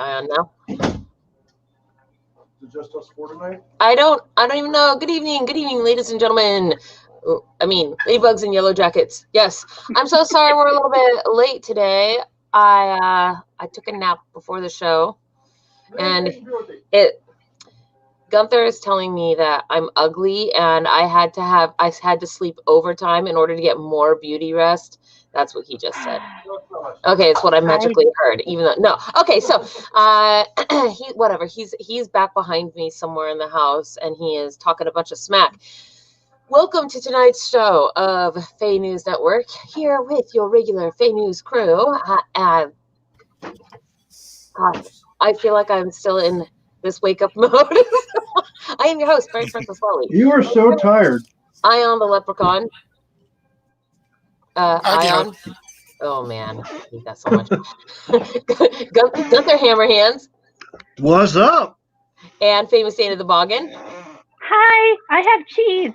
Ion now. Is it just us four tonight? I don't even know. Good evening, ladies and gentlemen. I mean, ladybugs and yellow jackets. Yes, I'm so sorry we're a little bit late today. I took a nap before the show, and Gunther is telling me that I'm ugly, and I had to sleep overtime in order to get more beauty rest. That's what he just said. Okay, it's what I magically heard. Even though no. Okay, so he's back behind me somewhere in the house, and he is talking a bunch of smack. Welcome to tonight's show of FAE News Network, here with your regular FAE News crew. I feel like I'm still in this wake-up mode. I am your host, Fairy Princess Lolly. You are so tired. Ion the Leprechaun. Ion. Oh, man. I hate that so much. Gunther Hammerhands. What's up? And Famous Dana the Boggin. Hi, I have cheese.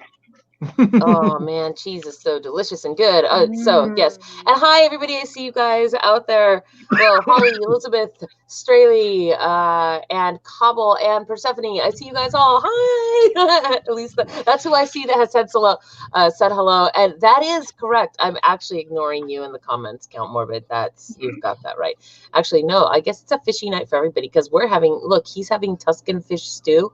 Oh man, cheese is so delicious and good. So yes, and hi everybody. I see you guys out there. Well, Holly, Elizabeth, Straley, and Cobble, and Persephone. I see you guys all. Hi. At least that's who I see that has said hello. And that is correct. I'm actually ignoring you in the comments, Count Morbid. You've got that right. Actually, no. I guess it's a fishy night for everybody because we're having. Look, he's having Tuscan fish stew.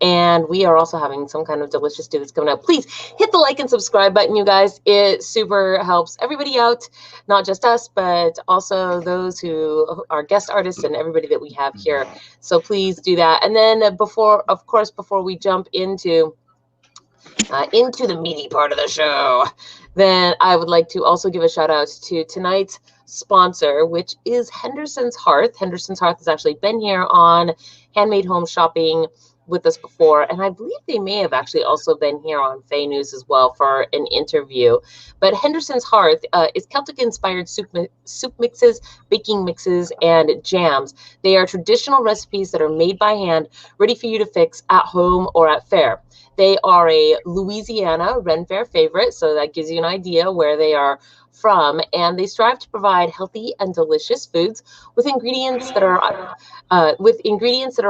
And we are also having some kind of delicious stew that's coming up. Please hit the like and subscribe button, you guys. It super helps everybody out, not just us, but also those who are guest artists and everybody that we have here. So please do that. And then before we jump into the meaty part of the show, then I would like to also give a shout out to tonight's sponsor, which is Henderson's Hearth. Henderson's Hearth has actually been here on Handmade Home Shopping with us before, and I believe they may have actually also been here on FAE News as well for an interview. But Henderson's Hearth is Celtic-inspired soup mixes, baking mixes, and jams. They are traditional recipes that are made by hand, ready for you to fix at home or at fair. They are a Louisiana Ren Fair favorite, so that gives you an idea where they are from, and they strive to provide healthy and delicious foods with ingredients that are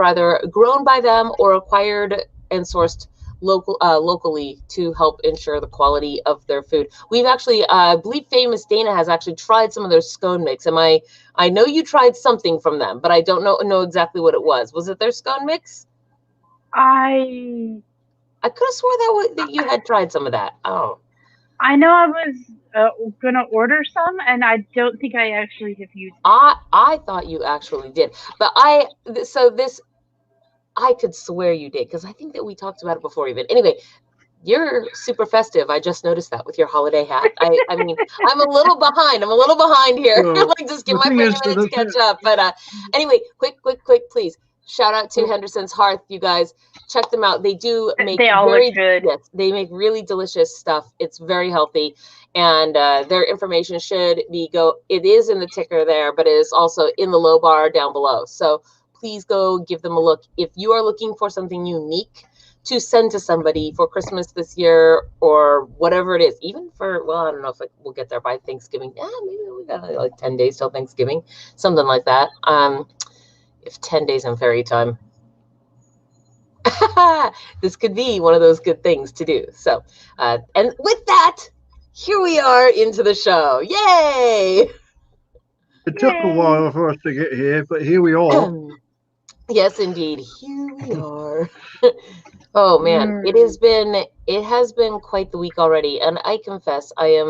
either grown by them or acquired and sourced locally to help ensure the quality of their food. We've actually, I believe Famous Dana has actually tried some of their scone mix. I know you tried something from them, but I don't know exactly what it was. Was it their scone mix? I could have swore that you had tried some of that. Oh. I know I was gonna order some, and I don't think I actually have used it. I thought you actually did, but I could swear you did because I think that we talked about it before even. Anyway, you're super festive. I just noticed that with your holiday hat. I mean, I'm a little behind here. Like, just give my brain a minute to catch up. But anyway, quick, please. Shout out to Henderson's Hearth, you guys. Check them out. They do make look good. Yes, they make really delicious stuff. It's very healthy, and their information it is in the ticker there, but it is also in the low bar down below. So please go give them a look. If you are looking for something unique to send to somebody for Christmas this year or whatever it is, even for, well, I don't know if we'll get there by Thanksgiving. Maybe we got like 10 days till Thanksgiving, something like that. If 10 days in fairy time. This could be one of those good things to do. So, and with that, here we are into the show. Yay! It took a while for us to get here, but here we are. Yes, indeed. Here we are. Oh man, it has been quite the week already, and I confess I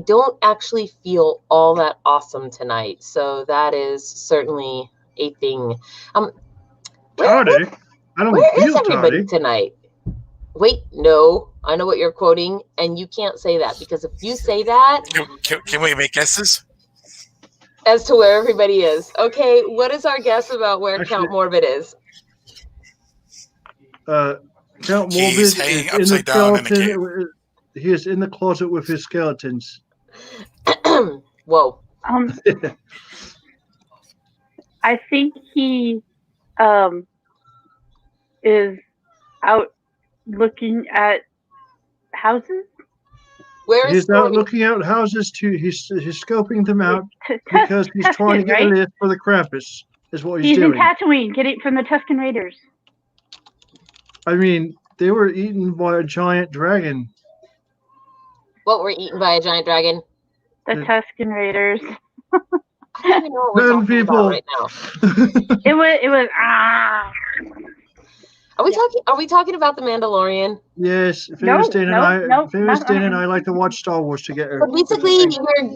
don't actually feel all that awesome tonight. So that is certainly a thing. Tardy? I don't where feel is everybody tardy tonight? Wait, no, I know what you're quoting, and you can't say that because if you say that, can we make guesses as to where everybody is? Okay, what is our guess about where Count Morbid is? Count Morbid He's is hanging in the upside down in the skeleton. He is in the closet with his skeletons. Whoa. I think he is out looking at houses. Where is he's out looking at houses too? He's scoping them out because he's trying to get a lift for the Krampus. is what he's He's in doing. Tatooine, getting from the Tusken Raiders. I mean, they were eaten by a giant dragon. What were eaten by a giant dragon? The Tusken Raiders. I don't even know what we're Mountain talking people. about right now. It was Are we talking about the Mandalorian? Yes, Famous Dane and no. I like to watch Star Wars together. So basically,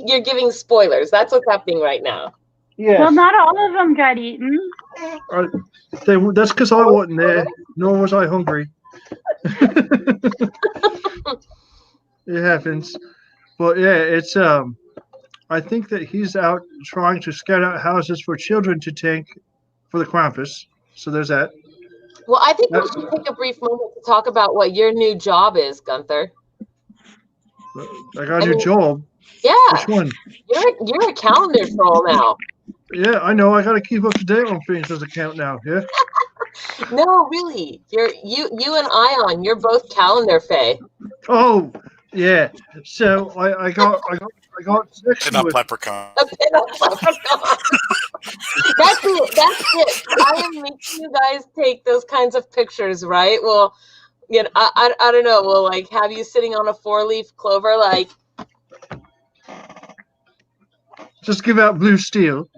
you're giving spoilers. That's what's happening right now. Yes. Well, not all of them got eaten. That's because I wasn't there, nor was I hungry. It happens. But yeah, it's I think that he's out trying to scout out houses for children to take for the Krampus. So there's that. Well, I think we should take a brief moment to talk about what your new job is, Gunther. I got a new job. Yeah. Which one? You're a calendar troll now. Yeah, I know. I got to keep up to date on Phoenix's account now. Yeah. No, really. You and Ion, you're both calendar fae. Oh, yeah. So I got Pin-up leprechaun. A pin-up leprechaun. That's it. I am making you guys take those kinds of pictures, right? Well, you know, I don't know. We'll like have you sitting on a 4-leaf clover, like. Just give out blue steel.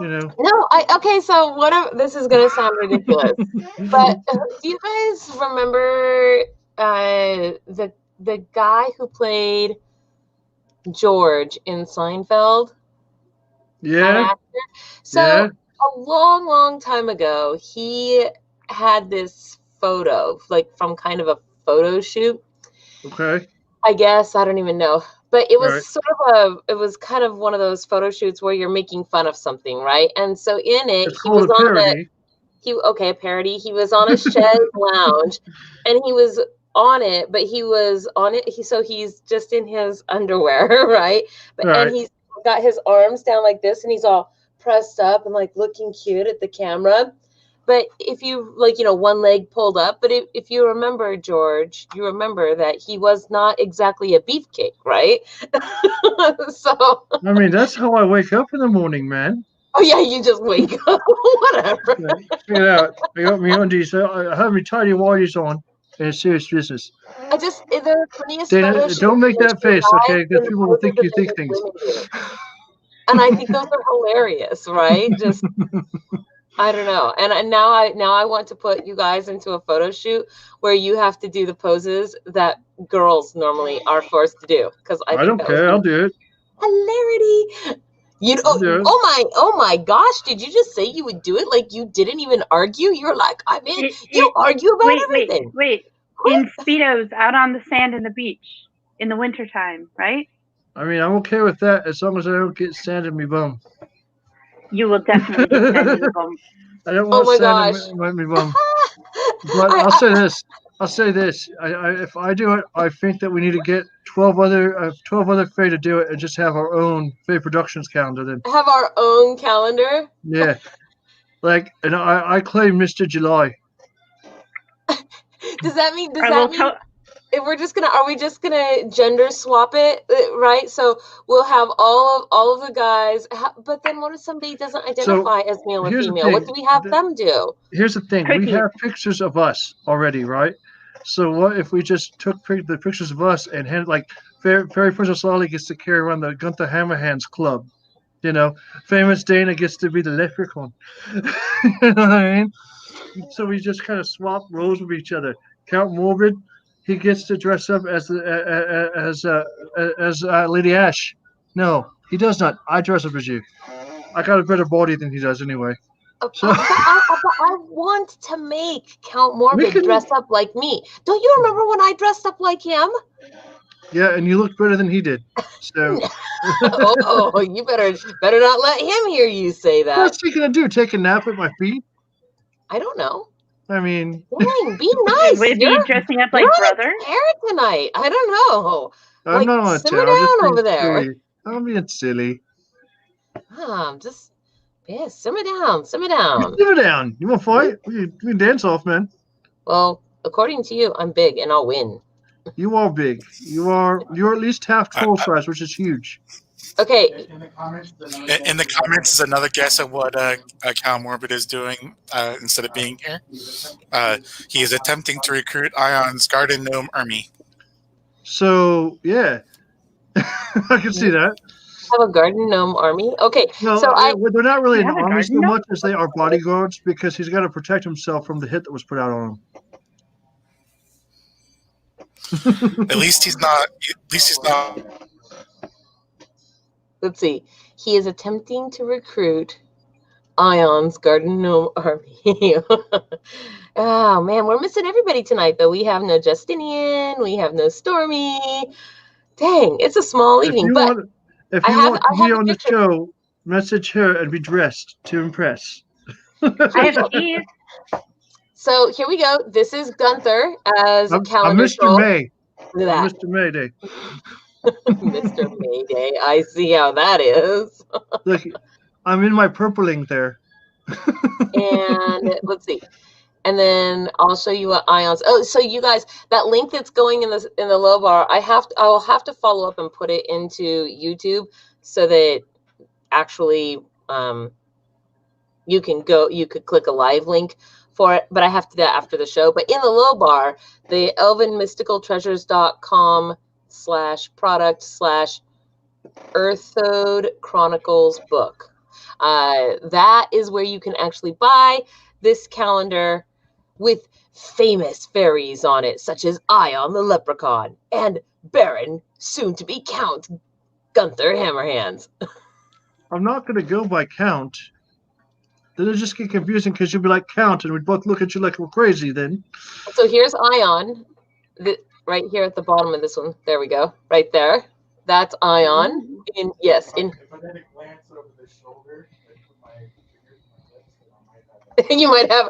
You know. No, okay. So this is gonna sound ridiculous, but do you guys remember the guy who played George in Seinfeld? Yeah. So yeah. a long time ago, he had this photo, like from kind of a photo shoot. Okay. I guess I don't even know. But it was right. it was kind of one of those photo shoots where you're making fun of something, right? And so in it, it's called a parody. A parody. He was on a chaise lounge, and he was on it, but he was on it. He's just in his underwear, right? And he's got his arms down like this, and he's all pressed up and like looking cute at the camera. But if you one leg pulled up, but if you remember George, you remember that he was not exactly a beefcake, right? So I mean, that's how I wake up in the morning, man. Oh yeah, you just wake up. Whatever. Check it out. I got my undies. I have my tidy whities on. And it's serious business. The funniest Dana, don't make that face, okay? Because people will think you think things. And I think those are hilarious, right? Just. I don't know. And now I want to put you guys into a photo shoot where you have to do the poses that girls normally are forced to do. Because I don't care. I'll do it. Hilarity. Oh my gosh, did you just say you would do it? Like you didn't even argue? You're like, I'm in. You argue about everything. Wait. In Speedos out on the sand in the beach in the wintertime, right? I mean, I'm okay with that as long as I don't get sand in my bum. You will definitely get sand in your bum. I don't want sand in my bum. But I'll say this. If I do it, I think that we need to get 12 other Fae to do it and just have our own Fae Productions calendar then. Have our own calendar? Yeah. And I claim Mr. July. Does that mean if are we just gonna gender swap it, right? So we'll have all of the guys, but then what if somebody doesn't identify as male or female? What do we have them do? Here's the thing: we have pictures of us already, right? So what if we just took the pictures of us and had Fairy Princess Lolly gets to carry around the Gunther Hammerhands Club, Famous Dana gets to be the leprechaun. You know what I mean? So we just kind of swap roles with each other. Count Morbid, he gets to dress up as Lady Ash. No, he does not. I dress up as you. I got a better body than he does anyway. So, but I want to make Count Morbid dress up like me. Don't you remember when I dressed up like him? Yeah, and you looked better than he did. So. Oh, you better not let him hear you say that. What's he gonna do? Take a nap at my feet? I don't know. I mean, dang, be nice. Would be dressing up like brother? You're tonight. I don't know. I'm not on a simmer down over there. Silly. I'm being silly. Simmer down. Simmer down. You want to fight? We can dance off, man. Well, according to you, I'm big and I'll win. You are big. You're at least half troll size, which is huge. Okay. In the comments is another guess at what Cal Morbid is doing instead of being here. He is attempting to recruit Ion's Garden Gnome Army. So yeah, I can see that. Have a garden gnome army. Okay, No, so they're not really an have a army so garden gnome? much as they are bodyguards because he's got to protect himself from the hit that was put out on him. At least he's not. Let's see. He is attempting to recruit Ion's garden gnome army. Oh man, we're missing everybody tonight though. We have no Justinian, we have no Stormy. Dang, it's a small evening. If you want to be on the show, message her and be dressed to impress. I have keys. So here we go. This is Gunther as a calendar Mr. troll. May. Look at that. Mr. Mayday. Mr. Mayday. I see how that is. Look, I'm in my purpling there. And let's see. And then I'll show you what Ion's. Oh, so you guys, that link that's going in the low bar, I will have to follow up and put it into YouTube so that actually you could click a live link for it, but I have to do that after the show. But in the low bar, the elvenmysticaltreasures.com/product/Earthode Chronicles book. That is where you can actually buy this calendar with famous fairies on it, such as Ion the Leprechaun and Baron, soon-to-be Count Gunther Hammerhands. I'm not going to go by count. Then it just get confusing because you'll be like count, and we'd both look at you like we're crazy then. So here's Ion, right here at the bottom of this one. There we go, right there. That's Ion. In. If I had a glance over the shoulder, I put my fingers in my lips, and I might have.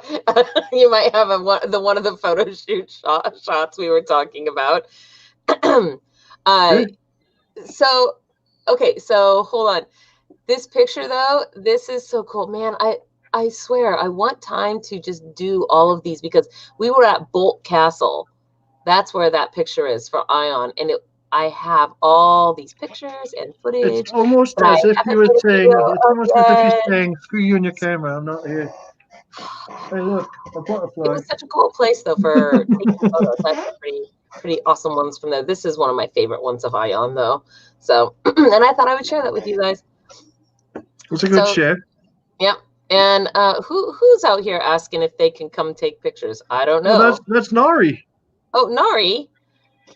you might have one of the photo shoot shots we were talking about. So hold on. This picture though, this is so cool, man. I swear I want time to just do all of these because we were at Bolt Castle. That's where that picture is for Ion, and I have all these pictures and footage. It's almost as if you were saying, screw you and your camera, I'm not here. Hey, look, a butterfly. It was such a cool place, though, for taking photos. I have pretty awesome ones from there. This is one of my favorite ones of Ion, though. So, and I thought I would share that with you guys. It's a good share. Yep. And who's out here asking if they can come take pictures? I don't know. Well, that's Nari. Oh, Nari.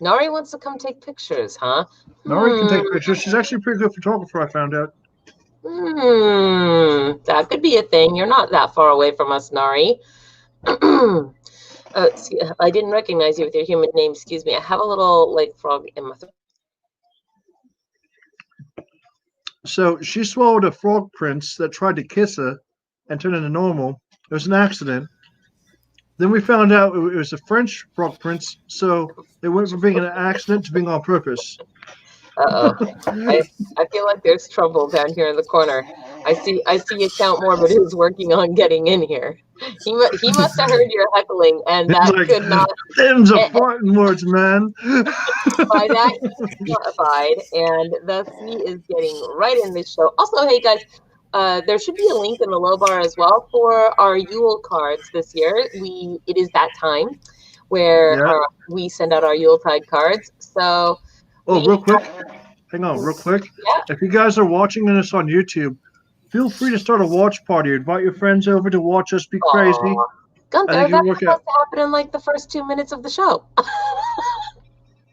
Nari wants to come take pictures, huh? Nari can take pictures. She's actually a pretty good photographer, I found out. That could be a thing. You're not that far away from us, Nari. I didn't recognize you with your human name. Excuse me. I have a little like frog in my throat. So she swallowed a frog prince that tried to kiss her and turn into normal. It was an accident. Then we found out it was a French frog prince, so it went from being an accident to being on purpose. Uh-oh. I feel like there's trouble down here in the corner. I see Count Morbid who's working on getting in here. He must have heard your heckling, and that could not. Them's a farting words, man. By that, he's notified, and thus he is getting right in this show. Also, hey guys, there should be a link in the low bar as well for our Yule cards this year. It is that time where we send out our Yuletide cards. So. Real quick. Hang on, real quick. Yeah. If you guys are watching this on YouTube, feel free to start a watch party. Invite your friends over to watch us be crazy. Gunther, that has to happen in like the first 2 minutes of the show.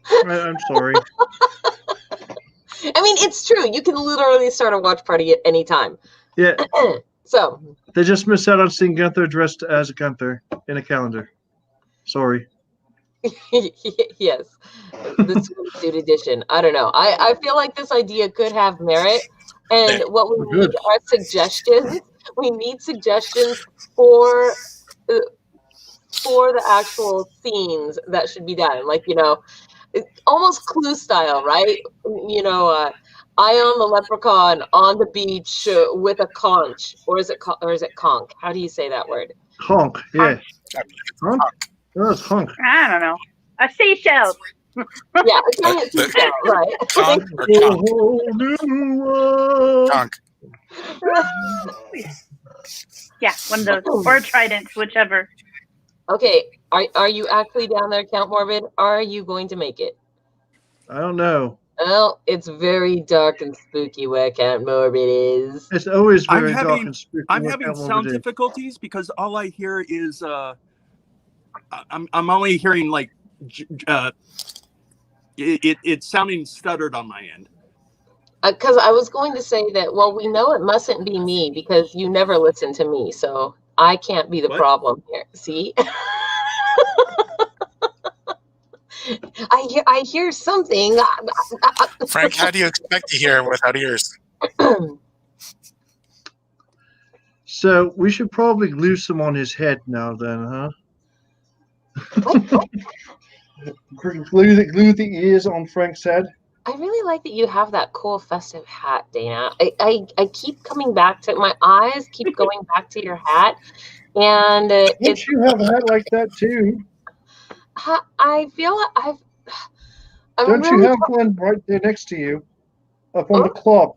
I'm sorry. I mean, it's true. You can literally start a watch party at any time. Yeah. So. They just miss out on seeing Gunther dressed as Gunther in a calendar. Sorry. Yes, the swimsuit edition. I don't know. I feel like this idea could have merit, and what we need are suggestions. We need suggestions for the actual scenes that should be done. Like, almost Clue style, right? Ion the leprechaun on the beach with a conch, or is it conch? How do you say that word? Conch, yeah. Conch? Oh, it's conch. I don't know. A seashell. Yeah, a giant seashell, right? Conch or conch? Conch. Yeah, one of those. Or trident, whichever. Okay, are you actually down there, Count Morbid? Are you going to make it? I don't know. Well, it's very dark and spooky where Count Morbid is. It's always very dark and spooky. I'm having sound difficulties because all I hear is I'm only hearing like it's sounding stuttered on my end. Because I was going to say that, well, we know it mustn't be me because you never listen to me, so I can't be the problem here. See? I hear something. Frank, how do you expect to hear without ears? So we should probably glue some on his head now, then, huh? glue the ears on Frank's head. I really like that you have that cool festive hat, Dana. I keep coming back to my eyes, keep going back to your hat, and don't you have a hat like that too? I feel like don't you have one right there next to you, up on the club?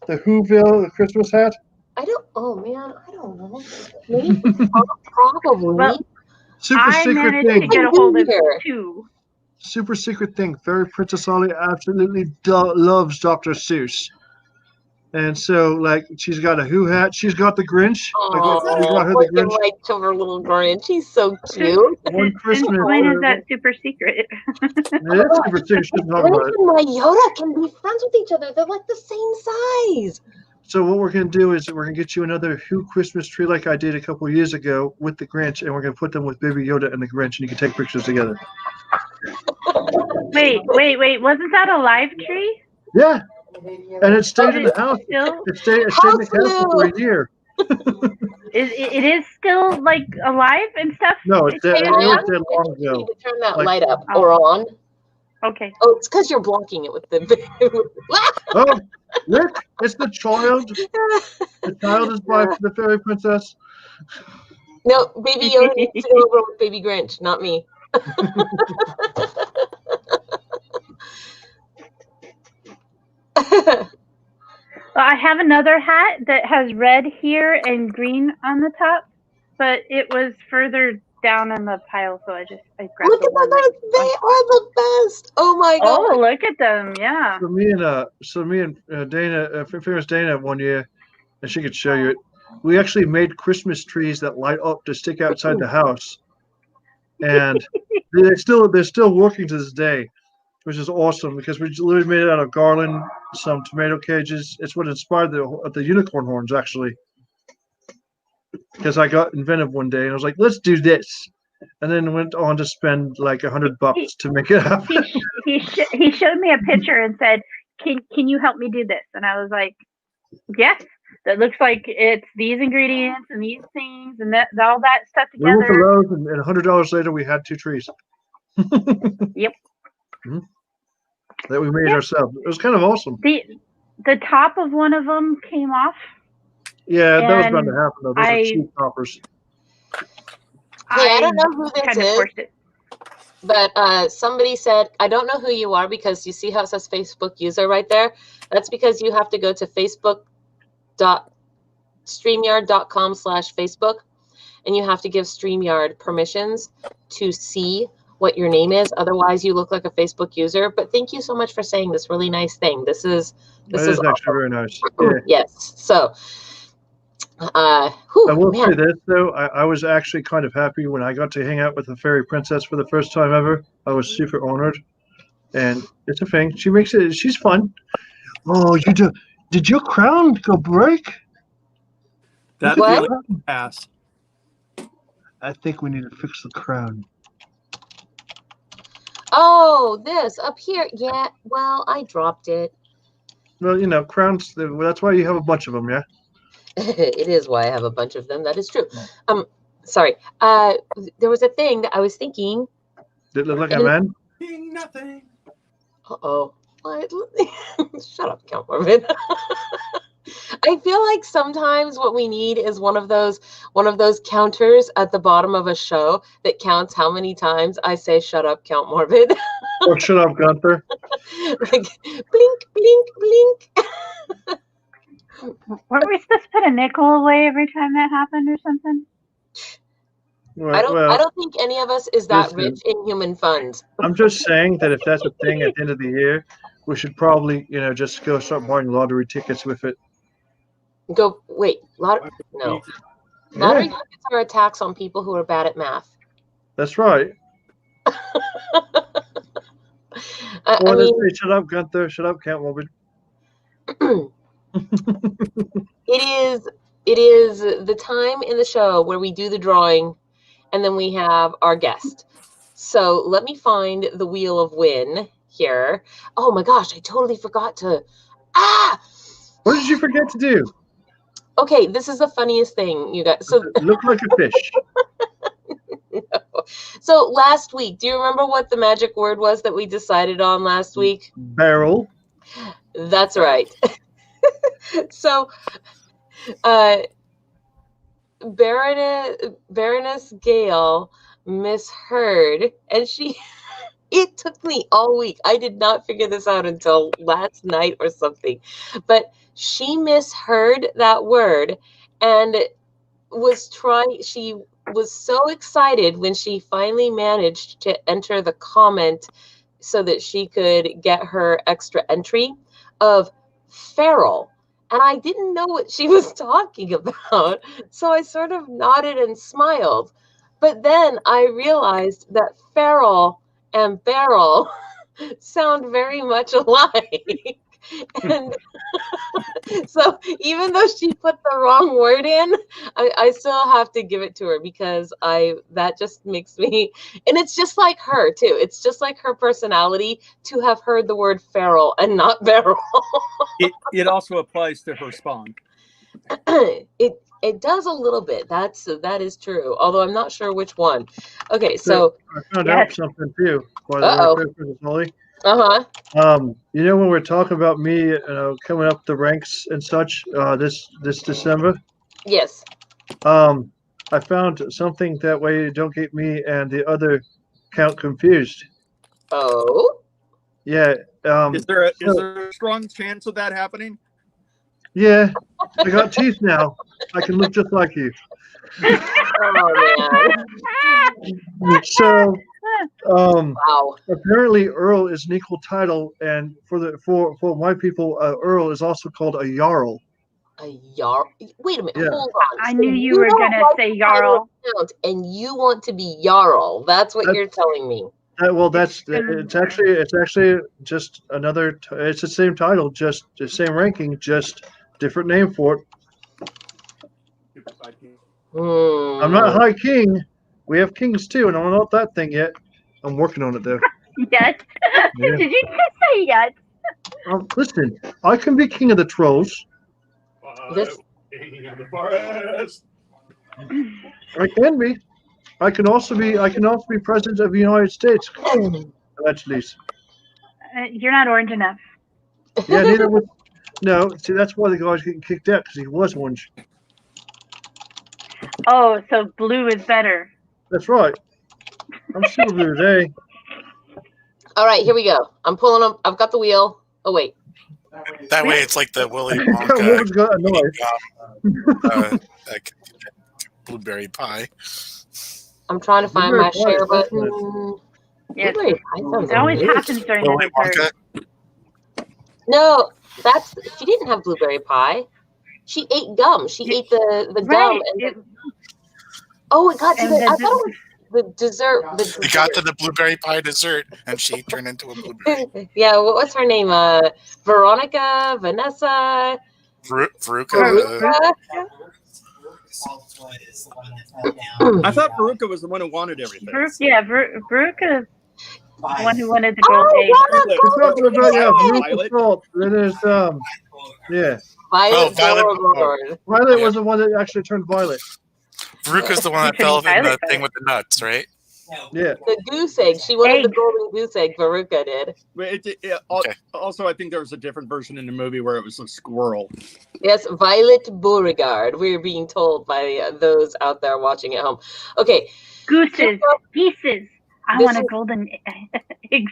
The Whoville, the Christmas hat. I don't. Oh man, I don't know. Maybe probably. Well, super secret managed thing. to get a hold of two. Super secret thing. Fairy Princess Ollie absolutely loves Dr. Seuss. And so, like, she's got a Who hat. She's got the Grinch. Oh, we got her the Grinch. Right to her little Grinch. He's so cute. One Christmas. When is that super secret? It is super secret. Grinch and my Yoda can be friends with each other. They're like the same size. So what we're going to do is we're going to get you another Who Christmas tree like I did a couple of years ago with the Grinch, and we're going to put them with Baby Yoda and the Grinch, and you can take pictures together. Wait. Wasn't that a live tree? Yeah. And it stayed in the house. It stayed in the house for a year. It is still like alive and stuff? No, it was dead long ago. You need to turn that light up or on. Okay. Oh, it's because you're blocking it with the. Oh, look! It's the child. The child is by the fairy princess. No, Baby Yoda needs to go over with Baby Grinch, not me. I have another hat that has red here and green on the top, but it was further down in the pile, so I grabbed look at them! They are the best! Oh my god! Oh, look at them! Yeah. So me and Dana, famous Dana, one year, and she could show you it. We actually made Christmas trees that light up to stick outside the house, and they're still working to this day, which is awesome because we literally made it out of garland, some tomato cages. It's what inspired the unicorn horns, actually. Because I got inventive one day and I was like, let's do this. And then went on to spend like $100 to make it happen. He showed me a picture and said, can you help me do this? And I was like, yes, that looks like it's these ingredients and these things and all that stuff together. We went to Lowe's and $100 later we had 2 trees. Yep. Mm-hmm. That we made ourselves. It was kind of awesome. The top of one of them came off. Yeah, that was about to happen though. Those are cheap toppers. I don't know who this is, but somebody said, I don't know who you are because you see how it says Facebook user right there? That's because you have to go to StreamYard.com/Facebook and you have to give StreamYard permissions to see what your name is. Otherwise, you look like a Facebook user. But thank you so much for saying this really nice thing. This is actually very nice. Yeah. Yes. So, I will say this though, I was actually kind of happy when I got to hang out with the fairy princess for the first time ever. I was super honored, and it's a thing. She makes it. She's fun. Oh, you do? Did your crown go break? That's really ass. I think we need to fix the crown. Oh, this up here. Yeah. Well, I dropped it. Well, crowns. That's why you have a bunch of them, yeah. It is why I have a bunch of them. That is true. Sorry. There was a thing that I was thinking. Did it look like a man? Nothing. Uh-oh. What? Shut up, Count Marvin. I feel like sometimes what we need is one of those counters at the bottom of a show that counts how many times I say "Shut up, Count Morbid." Or shut up, Gunther. Like blink, blink, blink. Weren't we supposed to put a nickel away every time that happened or something? I don't think any of us is that rich in human funds. I'm just saying that if that's a thing at the end of the year, we should probably, just go start buying lottery tickets with it. No. Lottery Yeah, tickets are a tax on people who are bad at math. that's right. I mean, Shut up, Gunther. Shut up, Count Morbid. it is the time in the show where we do the drawing, and then we have our guest. So let me find the Wheel of Win here. Oh my gosh, I totally forgot to. What did you forget to do? Okay, this is the funniest thing, you guys. So Look like a fish. no. So last week, do you remember what the magic word was that we decided on last week? Barrel. That's right. So, Baroness Gale misheard, and it took me all week. I did not figure this out until last night or something, but she misheard that word and she was so excited when she finally managed to enter the comment so that she could get her extra entry of feral. And I didn't know what she was talking about. So I sort of nodded and smiled. But then I realized that feral and barrel sound very much alike. And so even though she put the wrong word in, I still have to give it to her because that just makes me, and it's just like her too. It's just like her personality to have heard the word feral and not barrel. It also applies to her spawn. It does a little bit. That is true. Although I'm not sure which one. Okay, so I found out something too. Uh-huh. When we're talking about me coming up the ranks and such this December. Yes. I found something that way you don't get me and the other count confused. Oh. Yeah. Is there a strong chance of that happening? Yeah. I got teeth now. I can look just like you. Oh man. So wow. Apparently Earl is an equal title, and for my people, Earl is also called a Jarl. A Jarl? Wait a minute. Yeah. Hold on. I knew you were gonna say Jarl. And you want to be Jarl. That's what you're telling me. It's actually just another. It's the same title, just the same ranking, just different name for it. I'm not High King. We have kings too, and I'm not that thing yet. I'm working on it though. Yes. Yeah. Did you just say yes? Listen, I can be king of the trolls. King of the forest. I can be. I can also be president of the United States. Allegedly. You're not orange enough. Yeah, neither was. No, see, that's why the guy's getting kicked out, because he was orange. Oh, so blue is better. That's right. I'm super blue today. All right, here we go. I'm pulling up. I've got the wheel. Oh, wait. That way, it's like the Willy Woman's got a Wonka like blueberry pie. I'm trying to find my share button. Yes. Blueberry pie sounds It always amazing. happens during Willy the dessert. Wonka. No, she didn't have blueberry pie. She ate gum. She ate the gum. And it got to I thought it was the dessert. It got to the blueberry pie dessert, and she turned into a blueberry. Yeah, what was her name? Veronica, Vanessa, Veruca. I thought Veruca was the one who wanted everything. Veruca is the one who wanted the gold egg. Violet was the one that actually turned violet. Veruca's the one that fell in the thing with the nuts, right? Yeah. The goose egg. She wanted the Egg. golden goose egg. Veruca did. Okay. Also, I think there was a different version in the movie where it was a squirrel. Yes, Violet Beauregard. We're being told by those out there watching at home. Okay. Gooses, geeses. I This want a is- golden egg.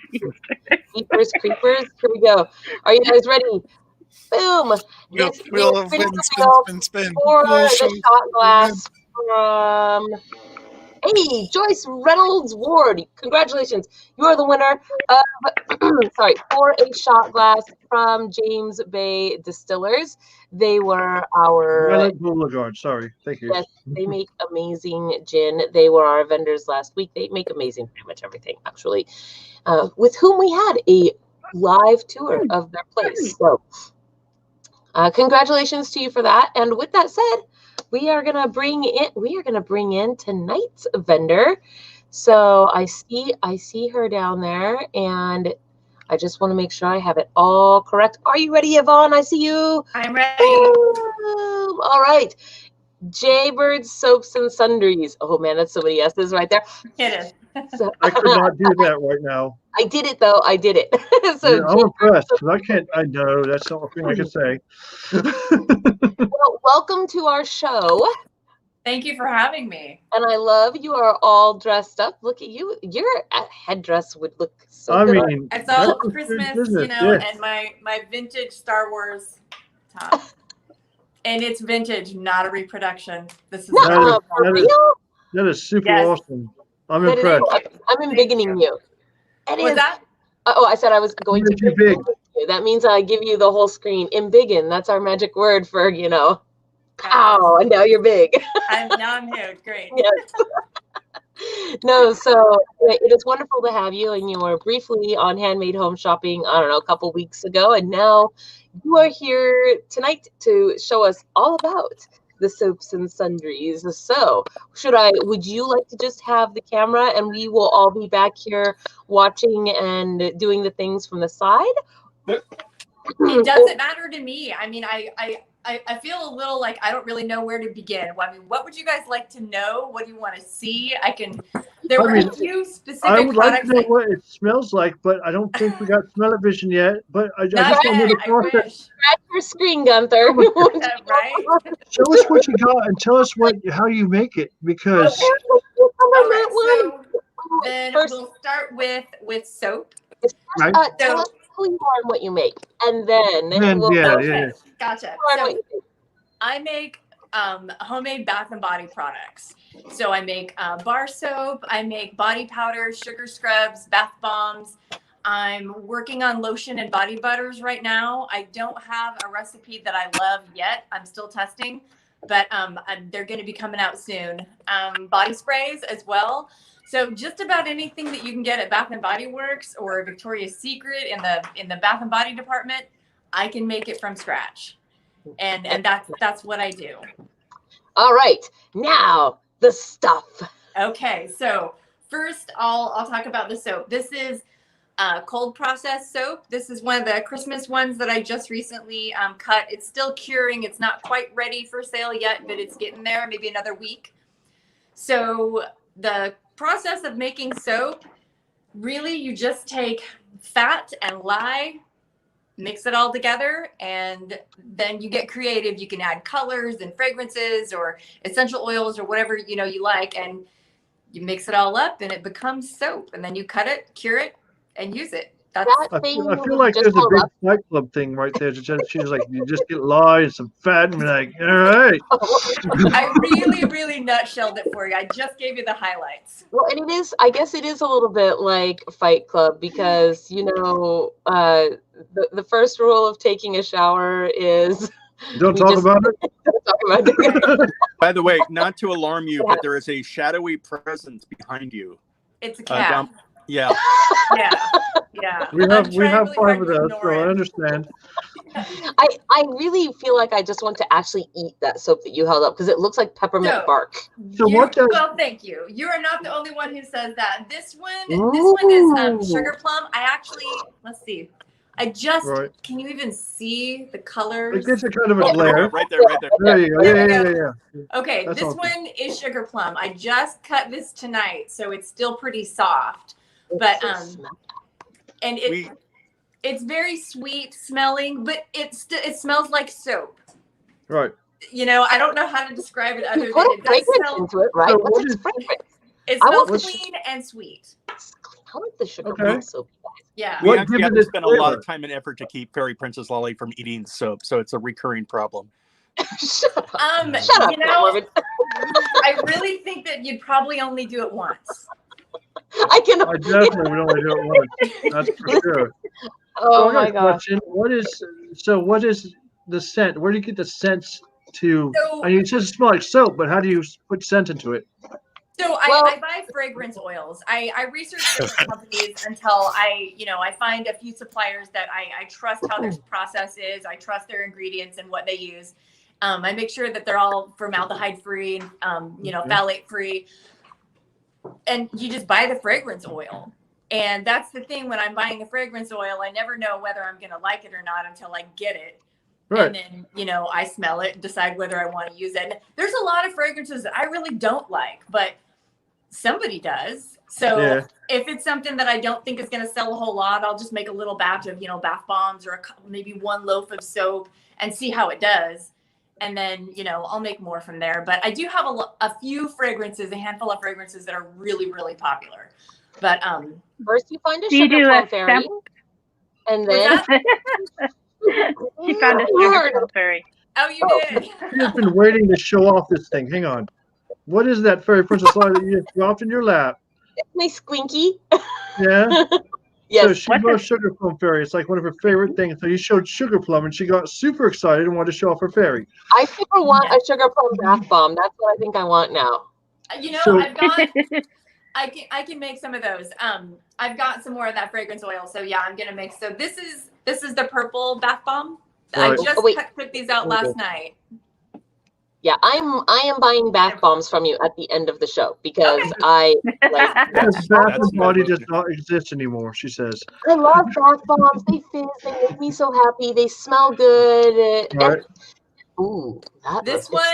Keepers, creepers. Here we go. Are you guys ready? Boom. Wheel, This wheel is of spin wind, the spin, wheel spin, spin. for Wheel the show. shot glass from Joyce Reynolds Ward. Congratulations. You are the winner of for a shot glass from James Bay Distillers. They were our Violet Beauregard. Sorry. Thank you. yes, they make amazing gin. They were our vendors last week. They make amazing pretty much everything, actually. With whom we had a live tour of their place. So congratulations to you for that. And with that said, we are gonna bring in tonight's vendor. So I see her down there, and I just want to make sure I have it all correct. Are you ready, Yvonne? I see you. I'm ready. Boom. All right. Jaybird Soaps and Sundries. Oh man, that's somebody else's right there. It is. So, I could not do that right now. I did it though. I did it. So Yeah, I'm impressed because I can't. I know that's not a thing I can say. well, welcome to our show. Thank you for having me. And I love you are all dressed up. Look at you. Your headdress would look so I good. mean, It's all that's Christmas, business, you know, yeah. and my vintage Star Wars top. And it's vintage, not a reproduction. This is No, for that is- real? That is super Yes. awesome. I'm That is- impressed. I'm embiggening you. It What's is. that? Oh, I said I was going You're to too big. you. That means I give you the whole screen. Embiggen. That's our magic word for, pow, and now you're big. Now I'm here. Great. Yes. No, so it is wonderful to have you. And you were briefly on Handmade Home Shopping, I don't know, a couple weeks ago. And now you are here tonight to show us all about the soaps and sundries. So would you like to just have the camera and we will all be back here watching and doing the things from the side? It doesn't matter to me. I mean, I feel a little like I don't really know where to begin. Well, I mean, what would you guys like to know? What do you want to see? There were a few specific I would like to products. know what it smells like, but I don't think we got smell-o-vision yet. But I Not just want to know yet, the I process. wish. Scratch your screen, Gunther. Right? Show us what you got and tell us how you make it, because All right, so then First- we'll start with soap. right? Tell us who you are and what you make, and then we'll yeah, go yeah. Gotcha. on what So you make. I make homemade bath and body products. So I make bar soap, I make body powder, sugar scrubs, bath bombs. I'm working on lotion and body butters right now. I don't have a recipe that I love yet. I'm still testing, but they're going to be coming out soon. Body sprays as well. So just about anything that you can get at Bath and Body Works or Victoria's Secret in the bath and body department, I can make it from scratch. And that's what I do. All right, now the stuff. Okay, so first I'll talk about the soap. This is cold processed soap. This is one of the Christmas ones that I just recently cut. It's still curing. It's not quite ready for sale yet, but it's getting there, maybe another week. So the process of making soap, really you just take fat and lye, mix it all together, and then you get creative. You can add colors and fragrances or essential oils or whatever you like, and you mix it all up and it becomes soap, and then you cut it, cure it, and use it. That's I feel like there's a big Fight Club thing right there. She's like, you just get lye and some fat, and be like, all right. I really nutshelled it for you. I just gave you the highlights. Well, and I guess it is a little bit like Fight Club because, the first rule of taking a shower is Don't talk about it. don't talk about it. By the way, not to alarm you, but there is a shadowy presence behind you. It's a cat. Yeah. Yeah. We I'm have trying five really hard of to those, ignore so I it. understand. I really feel like I just want to actually eat that soap that you held up because it looks like peppermint No. bark. So what does Well, thank you. You are not the only one who says that. This one is sugar plum. Let's see. I just Right. can you even see the It colors? gets a kind of a Oh, glare. right there, right there. There you go. There we Yeah, go. yeah, yeah. Okay, That's this all good. one is sugar plum. I just cut this tonight, so it's still pretty soft. But and it's very sweet smelling, but it smells like soap. Right. You know, I don't know how to describe it other than Put it a does fragrance smell. into it, right? So What's what its is- fragrance? It I smells want clean and sweet. I like the sugar Okay. plum soap. Yeah. We What actually gives have it to its spend a lot flavor? of time and effort to keep Fairy Princess Lolly from eating soap, so it's a recurring problem. Shut up. Shut up, You know, Morbid. I really think that you'd probably only do it once. I can. I definitely would only do it once. That's for sure. Oh I got my a gosh. question. What is the scent? Where do you get the scents to? So- I mean, it says it smells like soap, but how do you put scent into it? So Well- I buy fragrance oils. I research different companies until I find a few suppliers that I trust how their process is. I trust their ingredients and what they use. I make sure that they're all formaldehyde free, phthalate free. And you just buy the fragrance oil. And that's the thing when I'm buying the fragrance oil, I never know whether I'm going to like it or not until I get it. Right. And then, I smell it, decide whether I want to use it. And there's a lot of fragrances that I really don't like, but somebody does. So Yeah. if it's something that I don't think is going to sell a whole lot, I'll just make a little batch of, bath bombs or maybe one loaf of soap and see how it does. And then, I'll make more from there. But I do have a few fragrances, a handful of fragrances that are really, really popular. But First, you find a Do you sugar do plum a fairy, sample? and what's then that? She found a sugar plum fairy. Oh, you did. She's been waiting to show off this thing. Hang on. What is that Fairy Princess Lolly that you just dropped in your lap? it's my squinky. Yeah. Yes. So she What's bought a it? sugar plum fairy. It's like one of her favorite things. So you showed sugar plum, and she got super excited and wanted to show off her fairy. I super want a sugar plum bath bomb. That's what I think I want now. So- I've got. I can make some of those. I've got some more of that fragrance oil. So yeah, I'm gonna make. So this is the purple bath bomb. I Right. just Oh, wait. took these out last night. Yeah, I am buying bath bombs from you at the end of the show because Okay. I like. Because bath That's and body does good. not exist anymore, she says. I love bath bombs. They fizz. They make me so happy. They smell good. Right. Ooh, that This looks-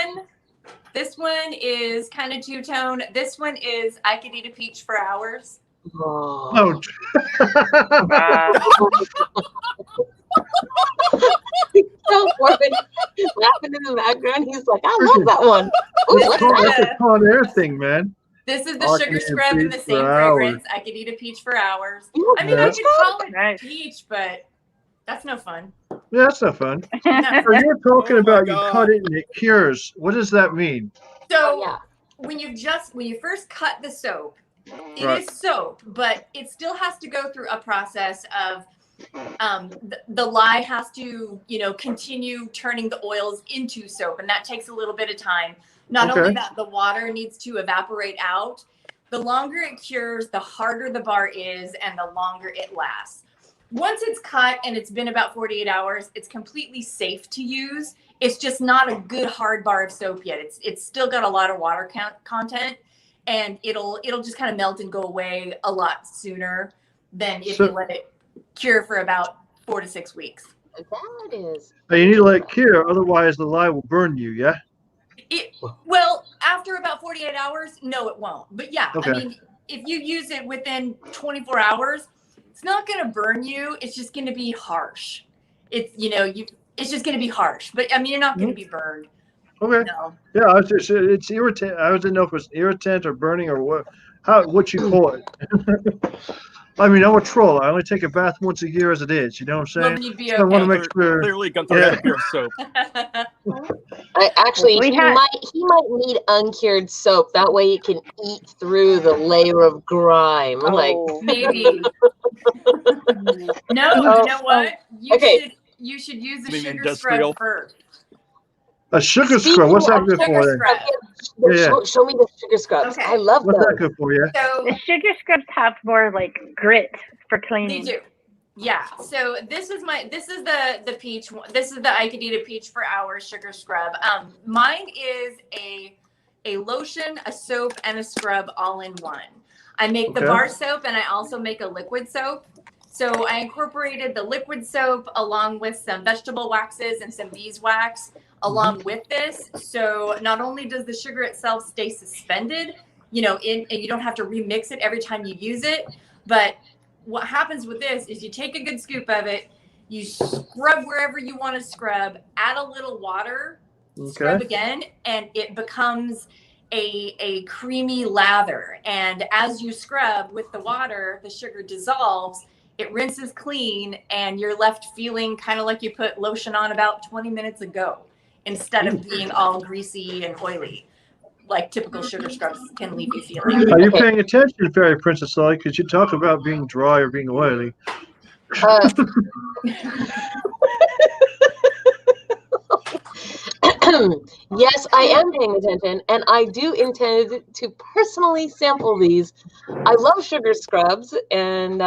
one is kind of two-tone. This one is I could eat a peach for hours. Oh. No. So Corbin laughing in the background. He's like, I love that one. Ooh, That's what's Con- that? that's a Con Air thing, man. This is the I sugar could eat a scrub in the peach same for fragrance. I could eat a peach for hours. You I mean, Yeah. I could call it Nice. peach, but that's no fun. Yeah, that's not fun. No. So you're talking Oh my about you God. cut it and it cures. What does that mean? So Oh, yeah. when you first cut the soap, it Right. is soap, but it still has to go through a process of the lye has to continue turning the oils into soap, and that takes a little bit of time. Not Okay. only that, the water needs to evaporate out. The longer it cures, the harder the bar is and the longer it lasts. Once it's cut and it's been about 48 hours, it's completely safe to use. It's just not a good hard bar of soap yet. It's still got a lot of water content, and it'll just kind of melt and go away a lot sooner than if So- you let it cure for about 4 to 6 weeks. That is. And you need to let it cure, otherwise the lye will burn you, yeah? Well, after about 48 hours, no, it won't. But yeah, Okay. I mean, if you use it within 24 hours, it's not going to burn you. It's just going to be harsh. It's just going to be harsh. But I mean, you're not going to be burned. Okay. No. Yeah, it's irritant. I didn't know if it was irritant or burning or what you call it. I mean, I'm a troll. I only take a bath once a year as it is. You know what I'm Well, saying? then you'd be So I want to okay. make sure. Clearly, Gunther Yeah. had a pure soap. Actually, We he had- might need uncured soap. That way it can eat through the layer of grime. Like, Oh. Maybe. No, Oh, you know what? okay. You should use the Maybe sugar industrial. scrub first. A sugar Speaking scrub. What's that of good Sugar for? Then? scrub. Yeah. show me the sugar scrubs. Okay. I love What's those. that good for? Yeah. So The sugar scrubs have more like grit for they cleaning. do. Yeah. So this is the peach one. This is the I could eat a peach for hours sugar scrub. Mine is a lotion, a soap, and a scrub all in one. I make the Okay. bar soap and I also make a liquid soap. So I incorporated the liquid soap along with some vegetable waxes and some beeswax along with this. So not only does the sugar itself stay suspended, and you don't have to remix it every time you use it, but what happens with this is you take a good scoop of it, you scrub wherever you want to scrub, add a little water, scrub again, and it becomes a creamy lather. And as you scrub with the water, the sugar dissolves, it rinses clean, and you're left feeling kind of like you put lotion on about 20 minutes ago instead of being all greasy and oily like typical sugar scrubs can leave you feeling. Are you paying attention, Fairy Princess Lily? Because you talk about being dry or being oily. Yes, I am paying attention, and I do intend to personally sample these. I love sugar scrubs, and